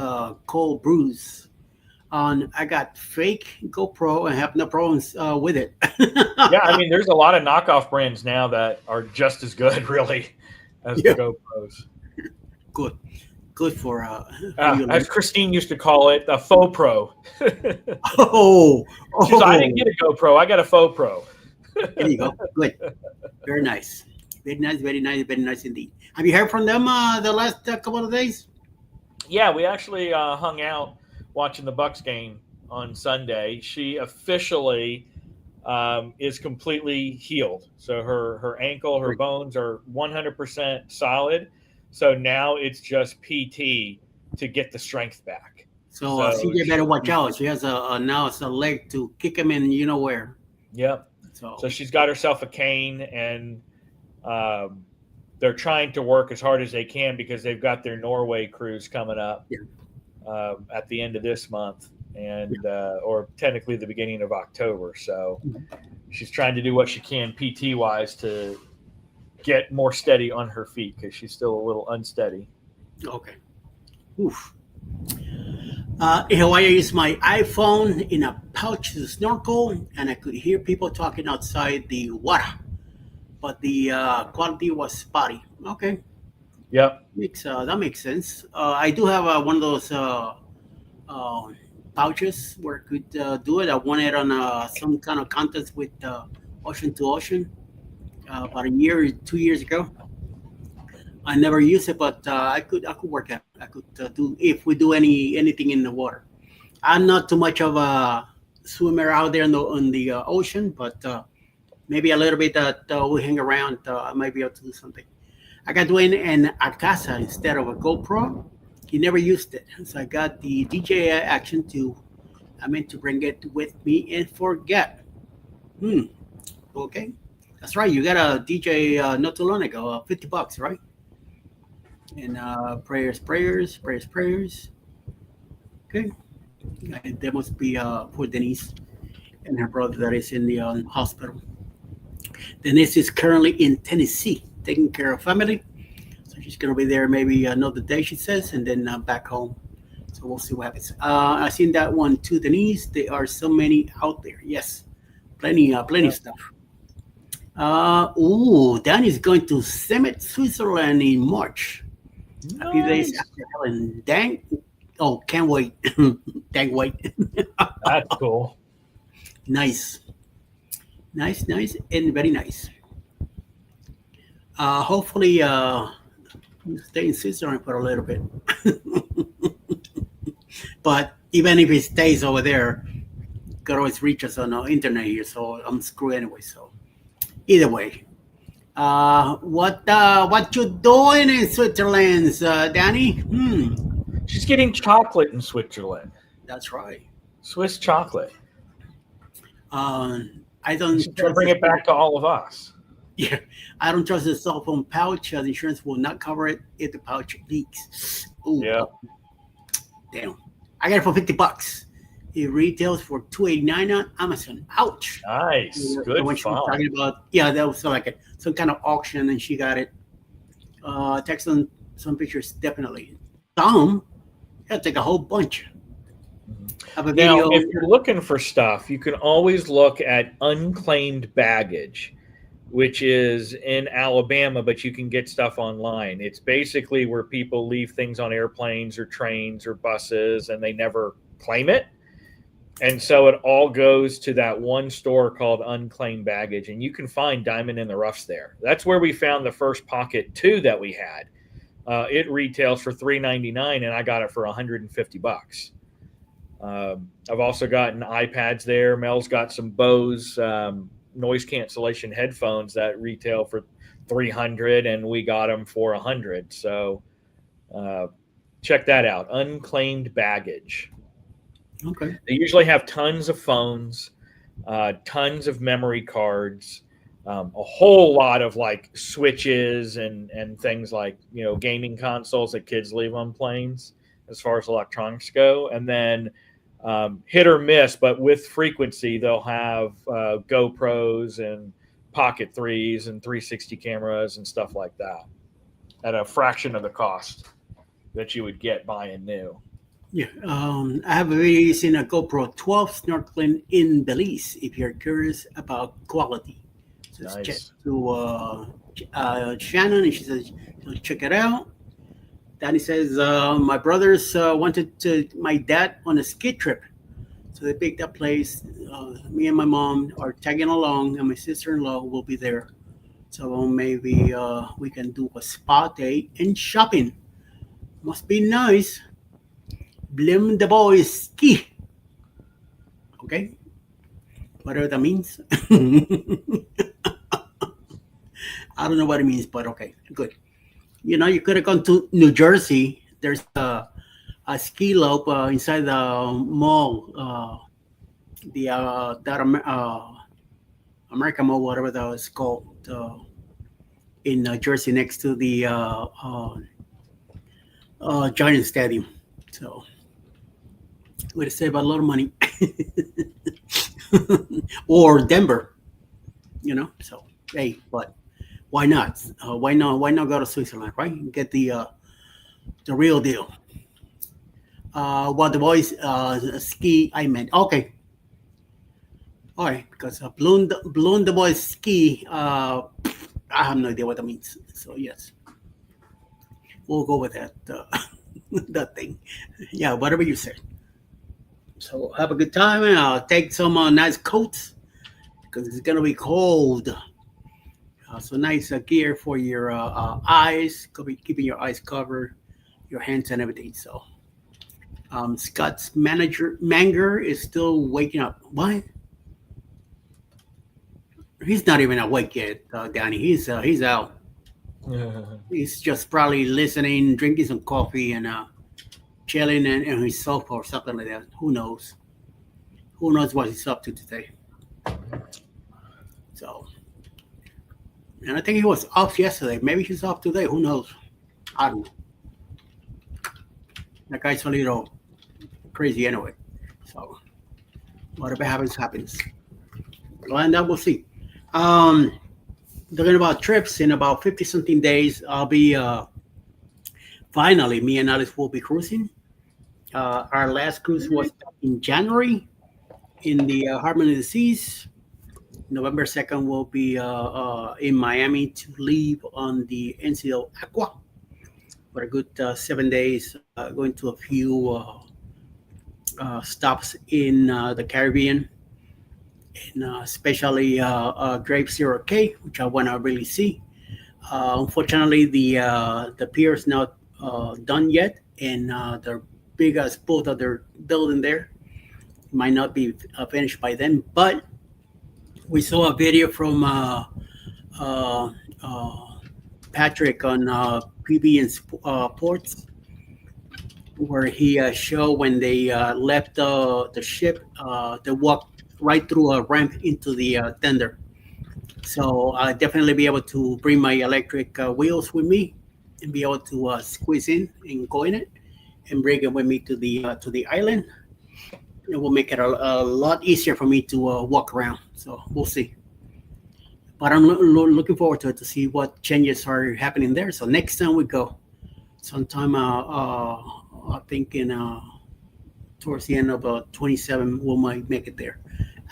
cold brews. I got fake GoPro and have no problems with it. Yeah, I mean, there's a lot of knockoff brands now that are just as good, really, as the GoPros. Good for as Christine used to call it, a faux pro. Oh, I didn't get a GoPro. I got a faux pro. There you go. Good. Very nice. Very nice indeed. Have you heard from them the last couple of days? Yeah, we actually hung out watching the Bucks game on Sunday. She officially is completely healed. So her ankle, her bones are 100% solid. So now it's just PT to get the strength back. So, So CJ better watch out. She has now it's a leg to kick him in, you know where. Yep. So she's got herself a cane, and they're trying to work as hard as they can because they've got their Norway cruise coming up at the end of this month, and or technically the beginning of October. So she's trying to do what she can PT wise to get more steady on her feet because she's still a little unsteady. Okay. Oof. In Hawaii, I used my iPhone in a pouch to snorkel, and I could hear people talking outside the water, but the quality was spotty. Okay, Yep. that makes sense. I do have one of those pouches where I could do it. I won it on some kind of contest with Ocean to Ocean about 2 years ago. I never use it, but I could work it. I could do if we do anything in the water. I'm not too much of a swimmer out there in the ocean, but maybe a little bit that we hang around. I might be able to do something. I got Dwayne an Akasa instead of a GoPro. He never used it, so I got the DJI Action 2. I meant to bring it with me and forget. Okay, that's right. You got a DJ not too long ago, $50, right? And prayers. Okay, there must be for Denise and her brother that is in the hospital. Denise is currently in Tennessee taking care of family, so she's gonna be there maybe another day, she says, and then back home. So we'll see what happens. I seen that one too, Denise. There are so many out there. Yes, plenty stuff. Danny's going to Summit, Switzerland in March. Nice. A few days after Helen. Dang. Oh, can't wait. Dang, wait. That's cool. Nice, and very nice. Hopefully, stay in Switzerland for a little bit. But even if it stays over there, you can always reach us on the internet here. So I'm screwed anyway. So either way. What you doing in Switzerland, Danny? She's getting chocolate in Switzerland. That's right. Swiss chocolate. I don't. She's gonna bring it back to all of us. Yeah, I don't trust the cell phone pouch. The insurance will not cover it if the pouch leaks. Ooh, Yeah. Damn. I got it for $50. It retails for $2.89 on Amazon. Ouch. Nice. Good When she was fun. talking about, that was like some kind of auction, and she got it. Text on some pictures, definitely. Some, take a whole bunch. Have a video. Now, if you're looking for stuff, you can always look at unclaimed baggage, which is in Alabama, but you can get stuff online. It's basically where people leave things on airplanes or trains or buses, and they never claim it. And so it all goes to that one store called Unclaimed Baggage, and you can find Diamond in the Roughs there. That's where we found the first Pocket 2 that we had. It retails for $3.99, and I got it for $150. I've also gotten iPads there. Mel's got some Bose noise cancellation headphones that retail for $300, and we got them for $100. So check that out. Unclaimed Baggage. Okay. They usually have tons of phones, tons of memory cards, a whole lot of like switches and things like, gaming consoles that kids leave on planes as far as electronics go. And then hit or miss, but with frequency, they'll have GoPros and Pocket 3s and 360 cameras and stuff like that at a fraction of the cost that you would get buying new. Yeah, I have already seen a GoPro 12 snorkeling in Belize. If you're curious about quality, so Nice. check to Shannon, and she says check it out. Danny says my brothers wanted my dad on a ski trip, so they picked that place. Me and my mom are tagging along, and my sister-in-law will be there. So maybe we can do a spa day and shopping. Must be nice. Blame the boys ski. Okay? Whatever that means. I don't know what it means, but okay, good. You know, you could have gone to New Jersey. There's a ski slope inside the mall, the American Mall, whatever that was called, in Jersey, next to the Giant Stadium. So would have saved a lot of money. Or Denver, you know. So hey, but why not? Why not? Why not go to Switzerland, right? Get the real deal. What the boys ski, I meant. Okay, all right, because balloon the boys ski. I have no idea what that means. So yes, we'll go with that. That thing. Yeah, whatever you say. So have a good time and take some nice coats because it's gonna be cold. So nice gear for your eyes, could be keeping your eyes covered, your hands and everything. So Scott's manager Manger is still waking up. What? He's not even awake yet, Danny. He's out. He's just probably listening, drinking some coffee, and chilling in his sofa or something like that. Who knows? Who knows what he's up to today? So, and I think he was off yesterday. Maybe he's off today. Who knows? I don't know. That guy's a little crazy anyway. So, whatever happens, happens. Well, and that we'll see. Talking about trips, in about 50 something days, I'll be finally, me and Alice will be cruising. Our last cruise was in January in the Harmony of the Seas. November 2nd, we'll be in Miami to leave on the NCO Aqua for a good 7 days, going to a few stops in the Caribbean, and especially Grape Zero K, which I want to really see. Unfortunately, the pier is not done yet, and the biggest boat that they're building there might not be finished by then. But we saw a video from uh, Patrick on PB and Ports, where he showed when they left the ship, they walked right through a ramp into the tender. So I'll definitely be able to bring my electric wheels with me and be able to squeeze in and go in it and bring it with me to the island. It will make it a lot easier for me to walk around. So we'll see. But I'm looking forward to it to see what changes are happening there. So next time we go, sometime I think in towards the end of 27, we might make it there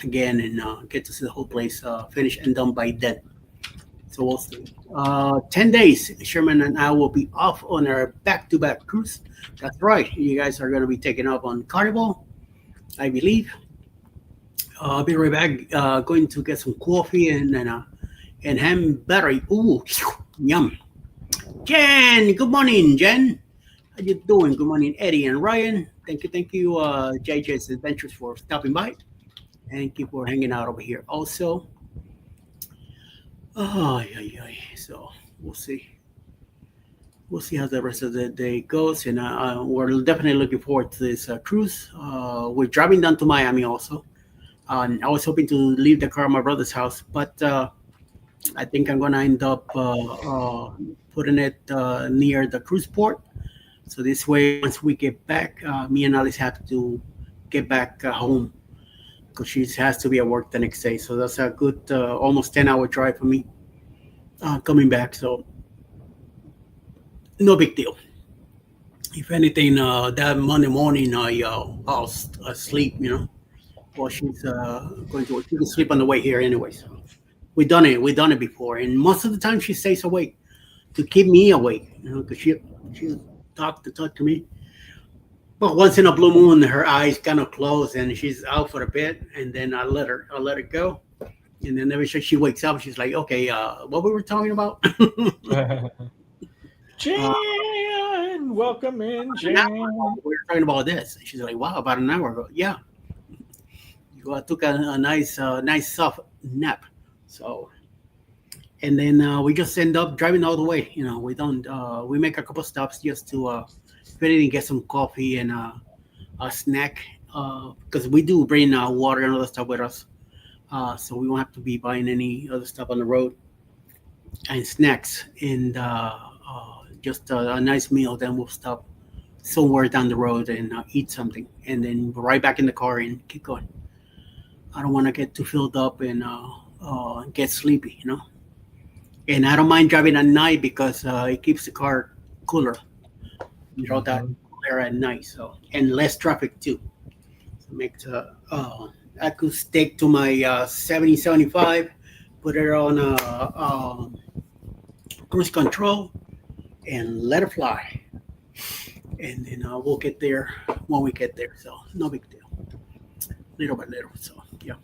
again and get to see the whole place finished and done by then. So we'll see. 10 days, Sherman and I will be off on our back-to-back cruise. That's right. You guys are going to be taking off on Carnival, I believe. I'll be right back. Going to get some coffee and ham battery. Ooh, yum. Jen, good morning, Jen. How you doing? Good morning, Eddie and Ryan. Thank you, JJ's Adventures for stopping by. Thank you for hanging out over here. Also, so we'll see. We'll see how the rest of the day goes, and we're definitely looking forward to this cruise. We're driving down to Miami also. I was hoping to leave the car at my brother's house, but I think I'm gonna end up putting it near the cruise port. So this way, once we get back, me and Alice have to get back home because she has to be at work the next day. So that's a good almost 10-hour drive for me coming back. So no big deal. If anything, that Monday morning, I'll sleep, while she's going to work. She can sleep on the way here anyway. So we've done it before. And most of the time she stays awake to keep me awake, because she talk to me. But once in a blue moon, her eyes kind of close and she's out for a bit, and then I let her go. And then every time she wakes up, she's like, okay, what we were talking about? Jan, welcome in, Jan. We were talking about this. And she's like, wow, about an hour ago. Yeah. You took a nice soft nap. So and then we just end up driving all the way. We don't. We make a couple stops just to really get some coffee and a snack because we do bring water and other stuff with us, so we won't have to be buying any other stuff on the road and snacks and just a nice meal. Then we'll stop somewhere down the road and eat something, and then we're right back in the car and keep going. I don't want to get too filled up and get sleepy, And I don't mind driving at night because it keeps the car cooler. That air at night, so and less traffic too. So makes I could stick to my 70-75, put it on cruise control, and let it fly. And then we'll get there when we get there. So no big deal. Little by little. So yeah.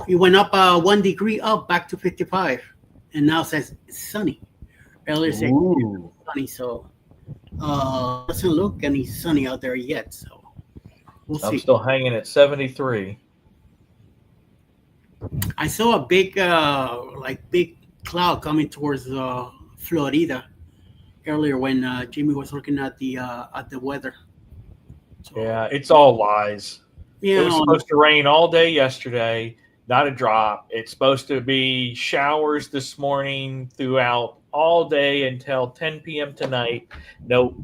It went up 1 degree up back to 55, and now it says it's sunny. Earlier said sunny, so doesn't look any sunny out there yet. So we'll see. I'm still hanging at 73. I saw a big big cloud coming towards Florida earlier when Jimmy was looking at the weather. So, yeah, it's all lies. It was supposed to rain all day yesterday, not a drop. It's supposed to be showers this morning throughout all day until 10 p.m. tonight. Nope.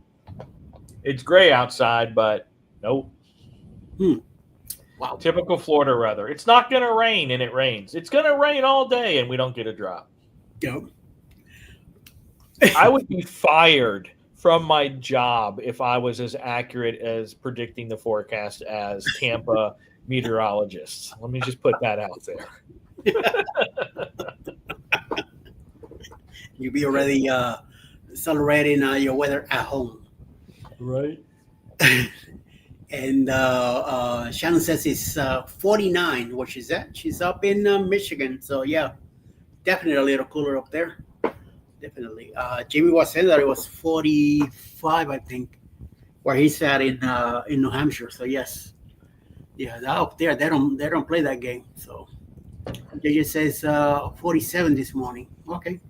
It's gray outside, but nope. Wow. Typical Florida weather. It's not going to rain, and it rains. It's going to rain all day, and we don't get a drop. Yep. I would be fired from my job if I was as accurate as predicting the forecast as Tampa meteorologists. Let me just put that out there. You'll be already celebrating your weather at home. Right. And Shannon says it's 49. Where she's at? She's up in Michigan. So, yeah, definitely a little cooler up there. Definitely. Jimmy was saying that it was 45, I think, where he's at in New Hampshire. So, yes. Yeah, up there, they don't play that game. So, JJ says 47 this morning. Okay.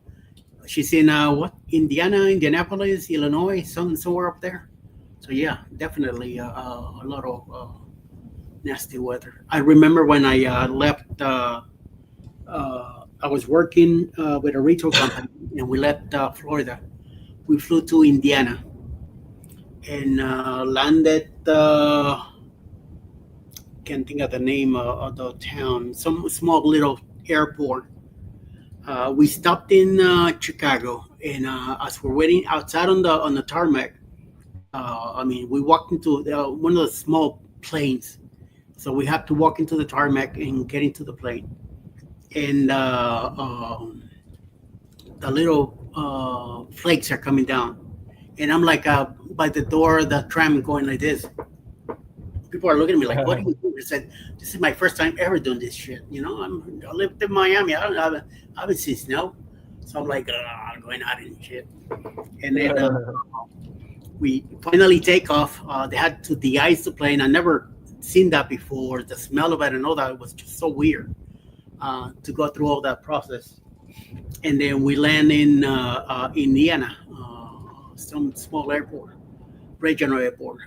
She's in Indianapolis, Illinois, somewhere up there. So yeah, definitely a lot of nasty weather. I remember when I left. I was working with a retail company, and we left Florida. We flew to Indiana and landed. Can't think of the name of the town. Some small little airport. We stopped in Chicago, and as we're waiting outside on the tarmac, we walked into one of the small planes, so we have to walk into the tarmac and get into the plane, and the little flakes are coming down, and I'm like by the door of the tram going like this. People are looking at me like, "What are you doing?" I said, "This is my first time ever doing this shit. I lived in Miami. I haven't seen snow, so I'm like going out and shit." And then we finally take off. They had to de-ice the plane. I never seen that before. The smell of it and all that was just so weird to go through all that process. And then we land in Indiana, some small airport, regional airport.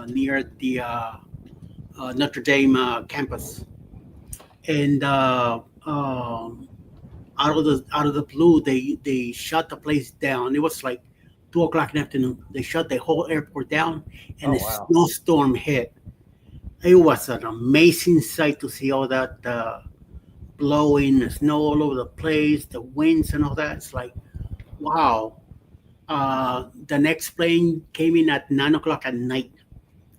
Near the Notre Dame campus, and out of the blue, they shut the place down. It was like 2:00 in the afternoon. They shut the whole airport down, and a snowstorm hit. It was an amazing sight to see all that blowing, the snow all over the place, the winds and all that. It's like, wow. The next plane came in at 9:00 at night.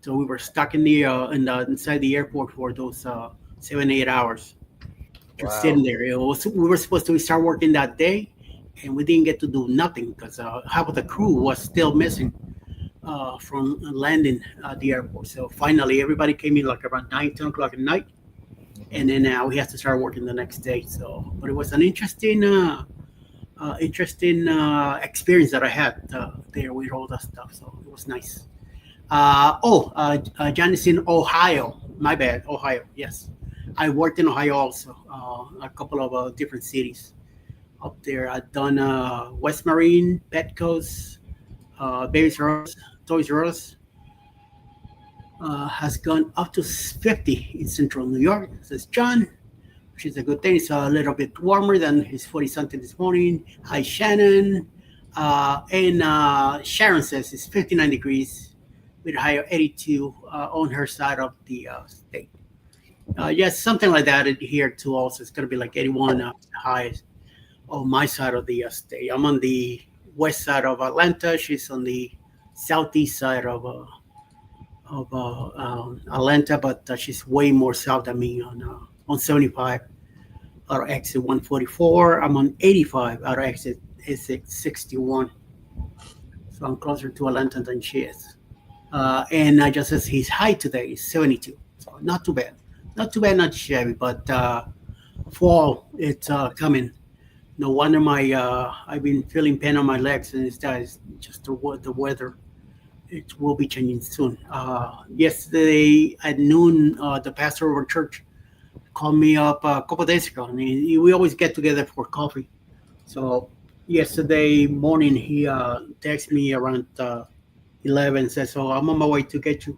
So we were stuck in the inside the airport for those 7-8 hours, just sitting there. We were supposed to start working that day, and we didn't get to do nothing because half of the crew was still missing from landing at the airport. So finally, everybody came in like around 9-10 o'clock at night, and then we had to start working the next day. So, but it was an interesting experience that I had there with all that stuff. So it was nice. John is in Ohio. My bad, Ohio. Yes, I worked in Ohio also, a couple of different cities up there. I've done West Marine, Petco's, Babies R Us, Toys R Us. Has gone up to 50 in central New York, says John, which is a good thing. It's a little bit warmer than his 40 something this morning. Hi, Shannon. And Sharon says it's 59 degrees with a high of 82 on her side of the state. Yes, something like that here too. Also, it's going to be like 81 highs on my side of the state. I'm on the west side of Atlanta. She's on the southeast side of Atlanta, but she's way more south than me on 75 out of exit 144. I'm on 85 out of exit 61. So I'm closer to Atlanta than she is. And I just says his high today is 72. So not too bad. Not too bad, not shabby, but fall, it's coming. No wonder I've been feeling pain on my legs, and it's just the weather. It will be changing soon. Yesterday at noon, the pastor of our church called me up a couple of days ago, and we always get together for coffee. So yesterday morning, he texted me around 11, says, "So I'm on my way to get you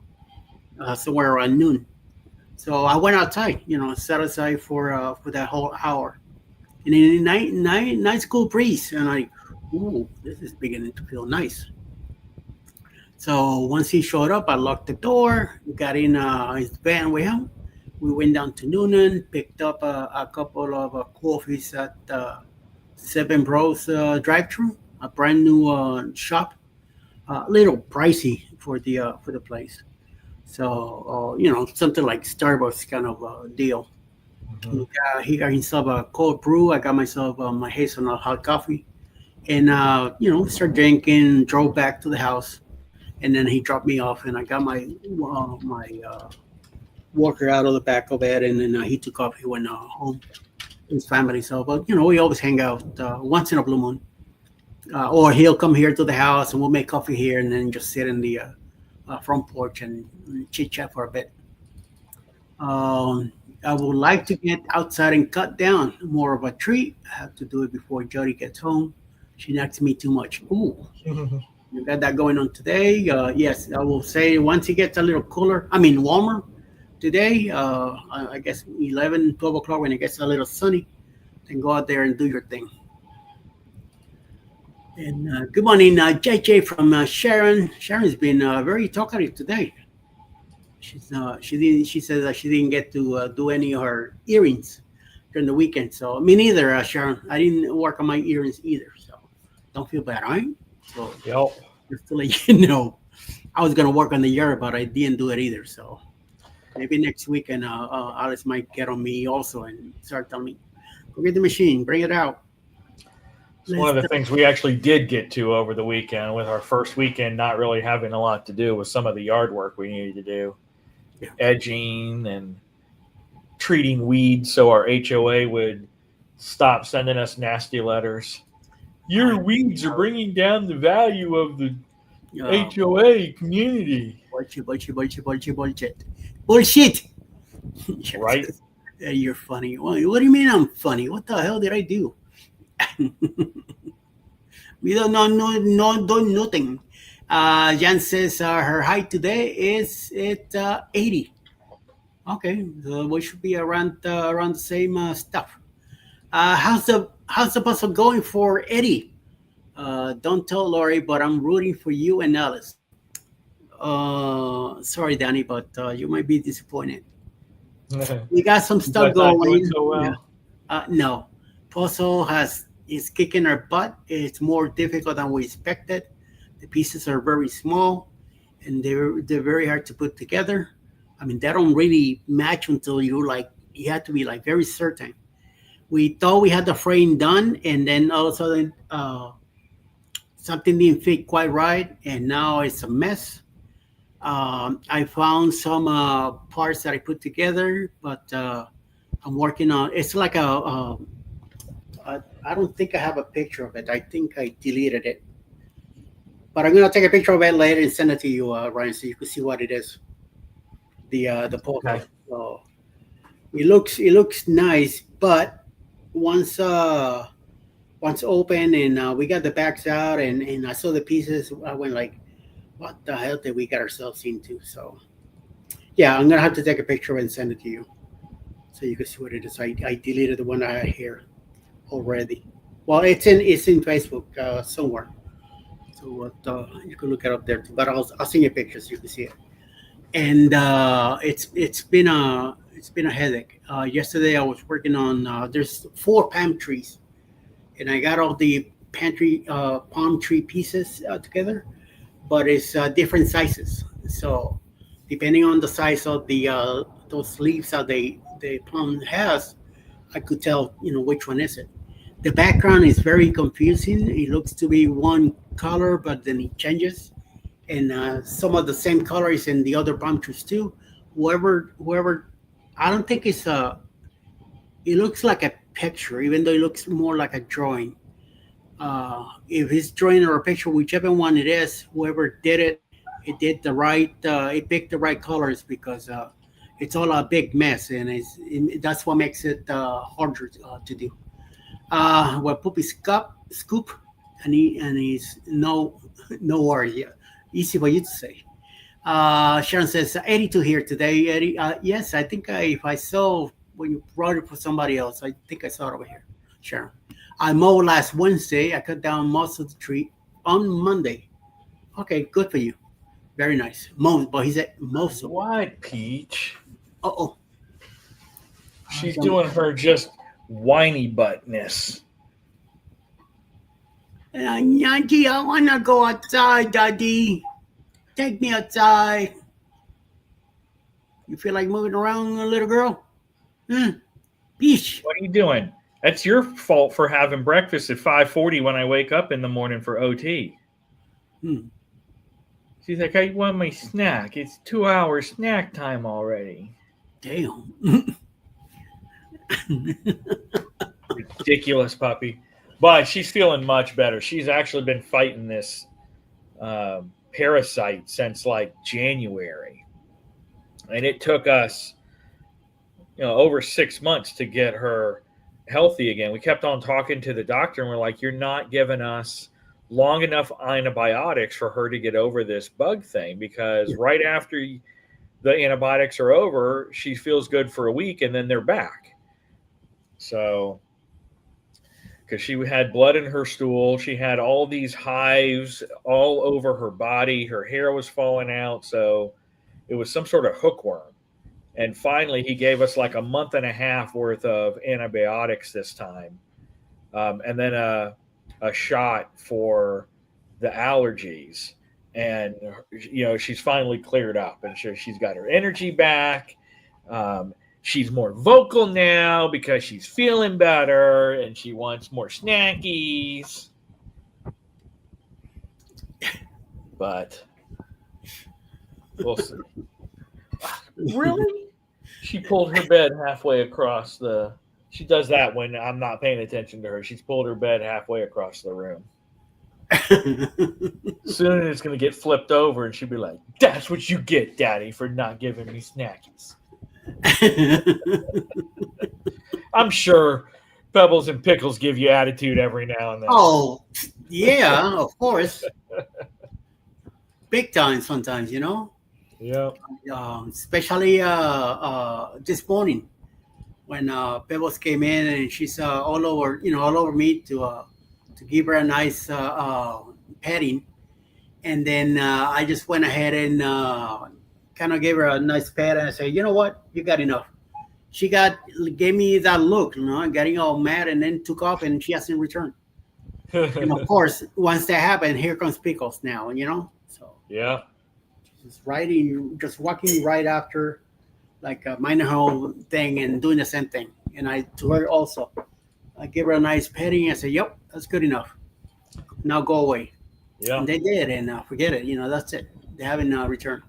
somewhere around noon." So I went outside, sat outside for that whole hour, and in a nice cool breeze, and ooh, this is beginning to feel nice. So once he showed up, I locked the door, got in his van with him. We went down to Noonan, picked up a couple of coffees at Seven Bros drive-thru, a brand new shop, a little pricey for the place. So something like Starbucks kind of deal. Mhm. He got himself a cold brew. I got myself my hazelnut hot coffee, and started drinking. Drove back to the house, and then he dropped me off, and I got my walker out of the back of it, and then he took off. He went home, his family. So, but we always hang out once in a blue moon, or he'll come here to the house, and we'll make coffee here, and then just sit in the front porch and chit chat for a bit. Um, I would like to get outside and cut down more of a tree. I have to do it before Jody gets home. She nags me too much. Ooh, you got that going on today? Yes, I will say once it gets a little cooler, I mean warmer today, I guess 11, 12 o'clock when it gets a little sunny, then go out there and do your thing. And good morning, JJ from Sharon. Sharon's been very talkative today. She says that she didn't get to do any of her earrings during the weekend. So me neither, Sharon. I didn't work on my earrings either. So don't feel bad, all right? So Yep. just to let you know, I was gonna work on the yard, but I didn't do it either. So maybe next weekend, Alice might get on me also and start telling me, "Go get the machine, bring it out." It's one of the things we actually did get to over the weekend, with our first weekend not really having a lot to do with some of the yard work we needed to do. Yeah. Edging and treating weeds so our HOA would stop sending us nasty letters. Your weeds are bringing down the value of the HOA community. Bullshit. Right? You're funny. What do you mean I'm funny? What the hell did I do? We don't know, no, nothing. Jan says her height today is at 80. Okay, so we should be around the same stuff. How's the puzzle going for Eddie? Don't tell Lori, but I'm rooting for you and Alice. Sorry, Danny, but you might be disappointed. We got some stuff But not doing going. so well. No, puzzle is kicking our butt. It's more difficult than we expected. The pieces are very small, and they're very hard to put together. I mean, they don't really match until you have to be like very certain. We thought we had the frame done, and then all of a sudden something didn't fit quite right, and now it's a mess. I found some parts that I put together, but I'm working on. It's like I don't think I have a picture of it. I think I deleted it, but I'm gonna take a picture of it later and send it to you, Ryan, so you can see what it is. The puzzle. Okay. So it looks nice, but once once open and we got the backs out and I saw the pieces, I went like, what the hell did we get ourselves into? So yeah, I'm gonna have to take a picture and send it to you so you can see what it is. I deleted the one I had here already. Well, it's in Facebook somewhere, so you can look it up there too. But I'll send you pictures so you can see it. And it's been a headache. Yesterday I was working on there's 4 palm trees, and I got all the pantry palm tree pieces together, but it's different sizes. So depending on the size of the those leaves that the palm has, I could tell which one is it. The background is very confusing. It looks to be one color, but then it changes, and some of the same color is in the other palm trees too. Whoever, I don't think it's a. It looks like a picture, even though it looks more like a drawing. If it's drawing or a picture, whichever one it is, whoever did it, it did the right. It picked the right colors because it's all a big mess, and that's what makes it harder to do. Well, Poopy scoop, and he's no worries. Yeah, easy for you to say. Sharon says 82 here today. Eddie, yes, I think if I saw when you brought it for somebody else, I think I saw it over here. Sharon, I mowed last Wednesday. I cut down most of the tree on Monday. Okay, good for you. Very nice. Most, but he said most of it. What, Peach? Oh, She's doing her just whiny buttness. Auntie, I wanna go outside, Daddy. Take me outside. You feel like moving around, little girl? Peace. What are you doing? That's your fault for having breakfast at 5:40 when I wake up in the morning for OT. Hmm. She's like, I want my snack. It's 2 hour snack time already. Damn. Ridiculous puppy. But she's feeling much better. She's actually been fighting this parasite since like January. And it took us, over 6 months to get her healthy again. We kept on talking to the doctor and we're like, you're not giving us long enough antibiotics for her to get over this bug thing, because right after the antibiotics are over, she feels good for a week and then they're back. So, because she had blood in her stool, she had all these hives all over her body, her hair was falling out. So it was some sort of hookworm. And finally, he gave us like a month and a half worth of antibiotics this time. And then a shot for the allergies. And, she's finally cleared up and she's got her energy back. She's more vocal now because she's feeling better and she wants more snackies. But we'll see. Really? She pulled her bed halfway across the. She does that when I'm not paying attention to her. She's pulled her bed halfway across the room. Soon it's going to get flipped over and she'll be like, that's what you get, Daddy, for not giving me snackies. I'm sure Pebbles and Pickles give you attitude every now and then. Oh, yeah, of course. Big time sometimes, Yeah. Especially this morning when Pebbles came in and she's all over me to give her a nice petting, and then I just went ahead and kind of gave her a nice pat and I said, you know what, you got enough. She gave me that look, getting all mad, and then took off and she hasn't returned. And of course, once that happened, here comes Pickles now, so Yeah. just walking right after, like minding her own thing and doing the same thing. And to her also, I gave her a nice petting. I said, "Yep, that's good enough. Now go away." Yeah. And they did, and forget it. That's it. They haven't returned.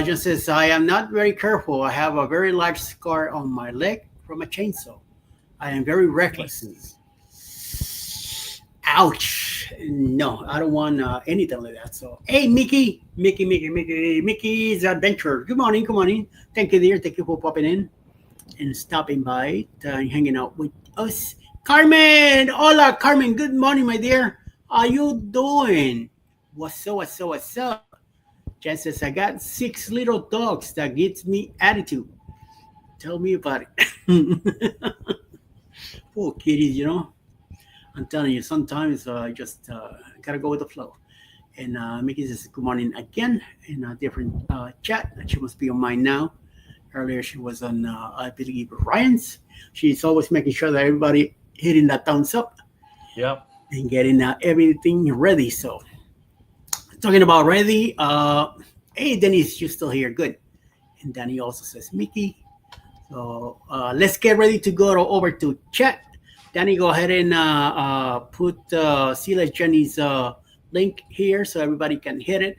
Just says, I am not very careful. I have a very large scar on my leg from a chainsaw. I am very reckless. Ouch. No, I don't want anything like that. So, hey, Mickey's Adventure. Good morning. Thank you, dear. Thank you for popping in. and stopping by and hanging out with us. Carmen, hola, Carmen. Good morning, my dear. How you doing? What's up? What's up? What's up? Just says I got 6 little dogs that gives me attitude. Tell me about it. Poor kitties, you know. I'm telling you, sometimes I just gotta go with the flow. And Mickey says good morning again in a different chat. She must be on mine now. Earlier she was on, I believe, Ryan's. She's always making sure that everybody hitting that thumbs up Yep. and getting everything ready. So talking about ready, hey, Denise, you're still here. Good. And Danny also says Mickey. So let's get ready to go over to chat. Danny, go ahead and put Sila Jenny's link here so everybody can hit it.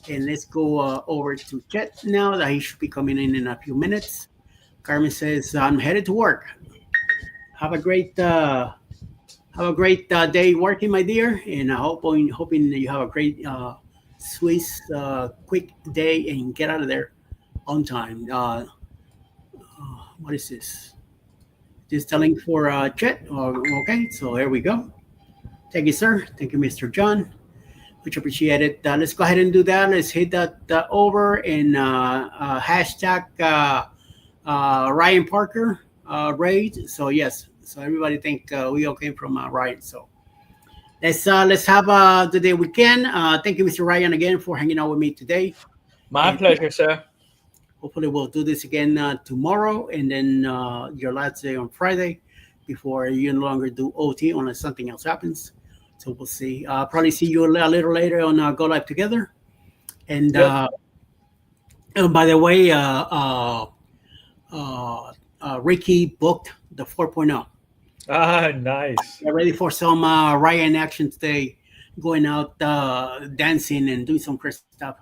And let's go over to chat now that he should be coming in a few minutes. Carmen says, I'm headed to work. Have a great day working, my dear. And hoping you have a great Swiss quick day and get out of there on time. What is this? Just telling for chat. Okay, so here we go. Thank you, sir. Thank you, Mr. John. Much appreciated. Let's go ahead and do that. Let's hit that over and hashtag Ryan Parker raid. So yes, so everybody think we all came from Ryan. So let's have the day we can. Thank you, Mr. Ryan, again for hanging out with me today. My pleasure, sir. Hopefully we'll do this again tomorrow and then your last day on Friday before you no longer do OT unless something else happens. So we'll see. Probably see you a little later on Go Live Together. And Yep. by the way, Ricky booked the 4.0. Ah, nice. Get ready for some Ryan action today, going out dancing and doing some crazy stuff,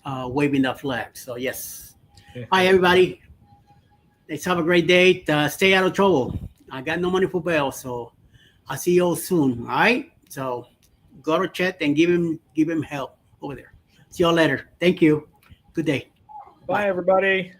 waving the flag. So yes. Hi, everybody. Let's have a great day. Stay out of trouble. I got no money for bail, so I'll see you all soon. All right. So go to chat and give him help over there. See y'all later. Thank you. Good day. Bye, everybody.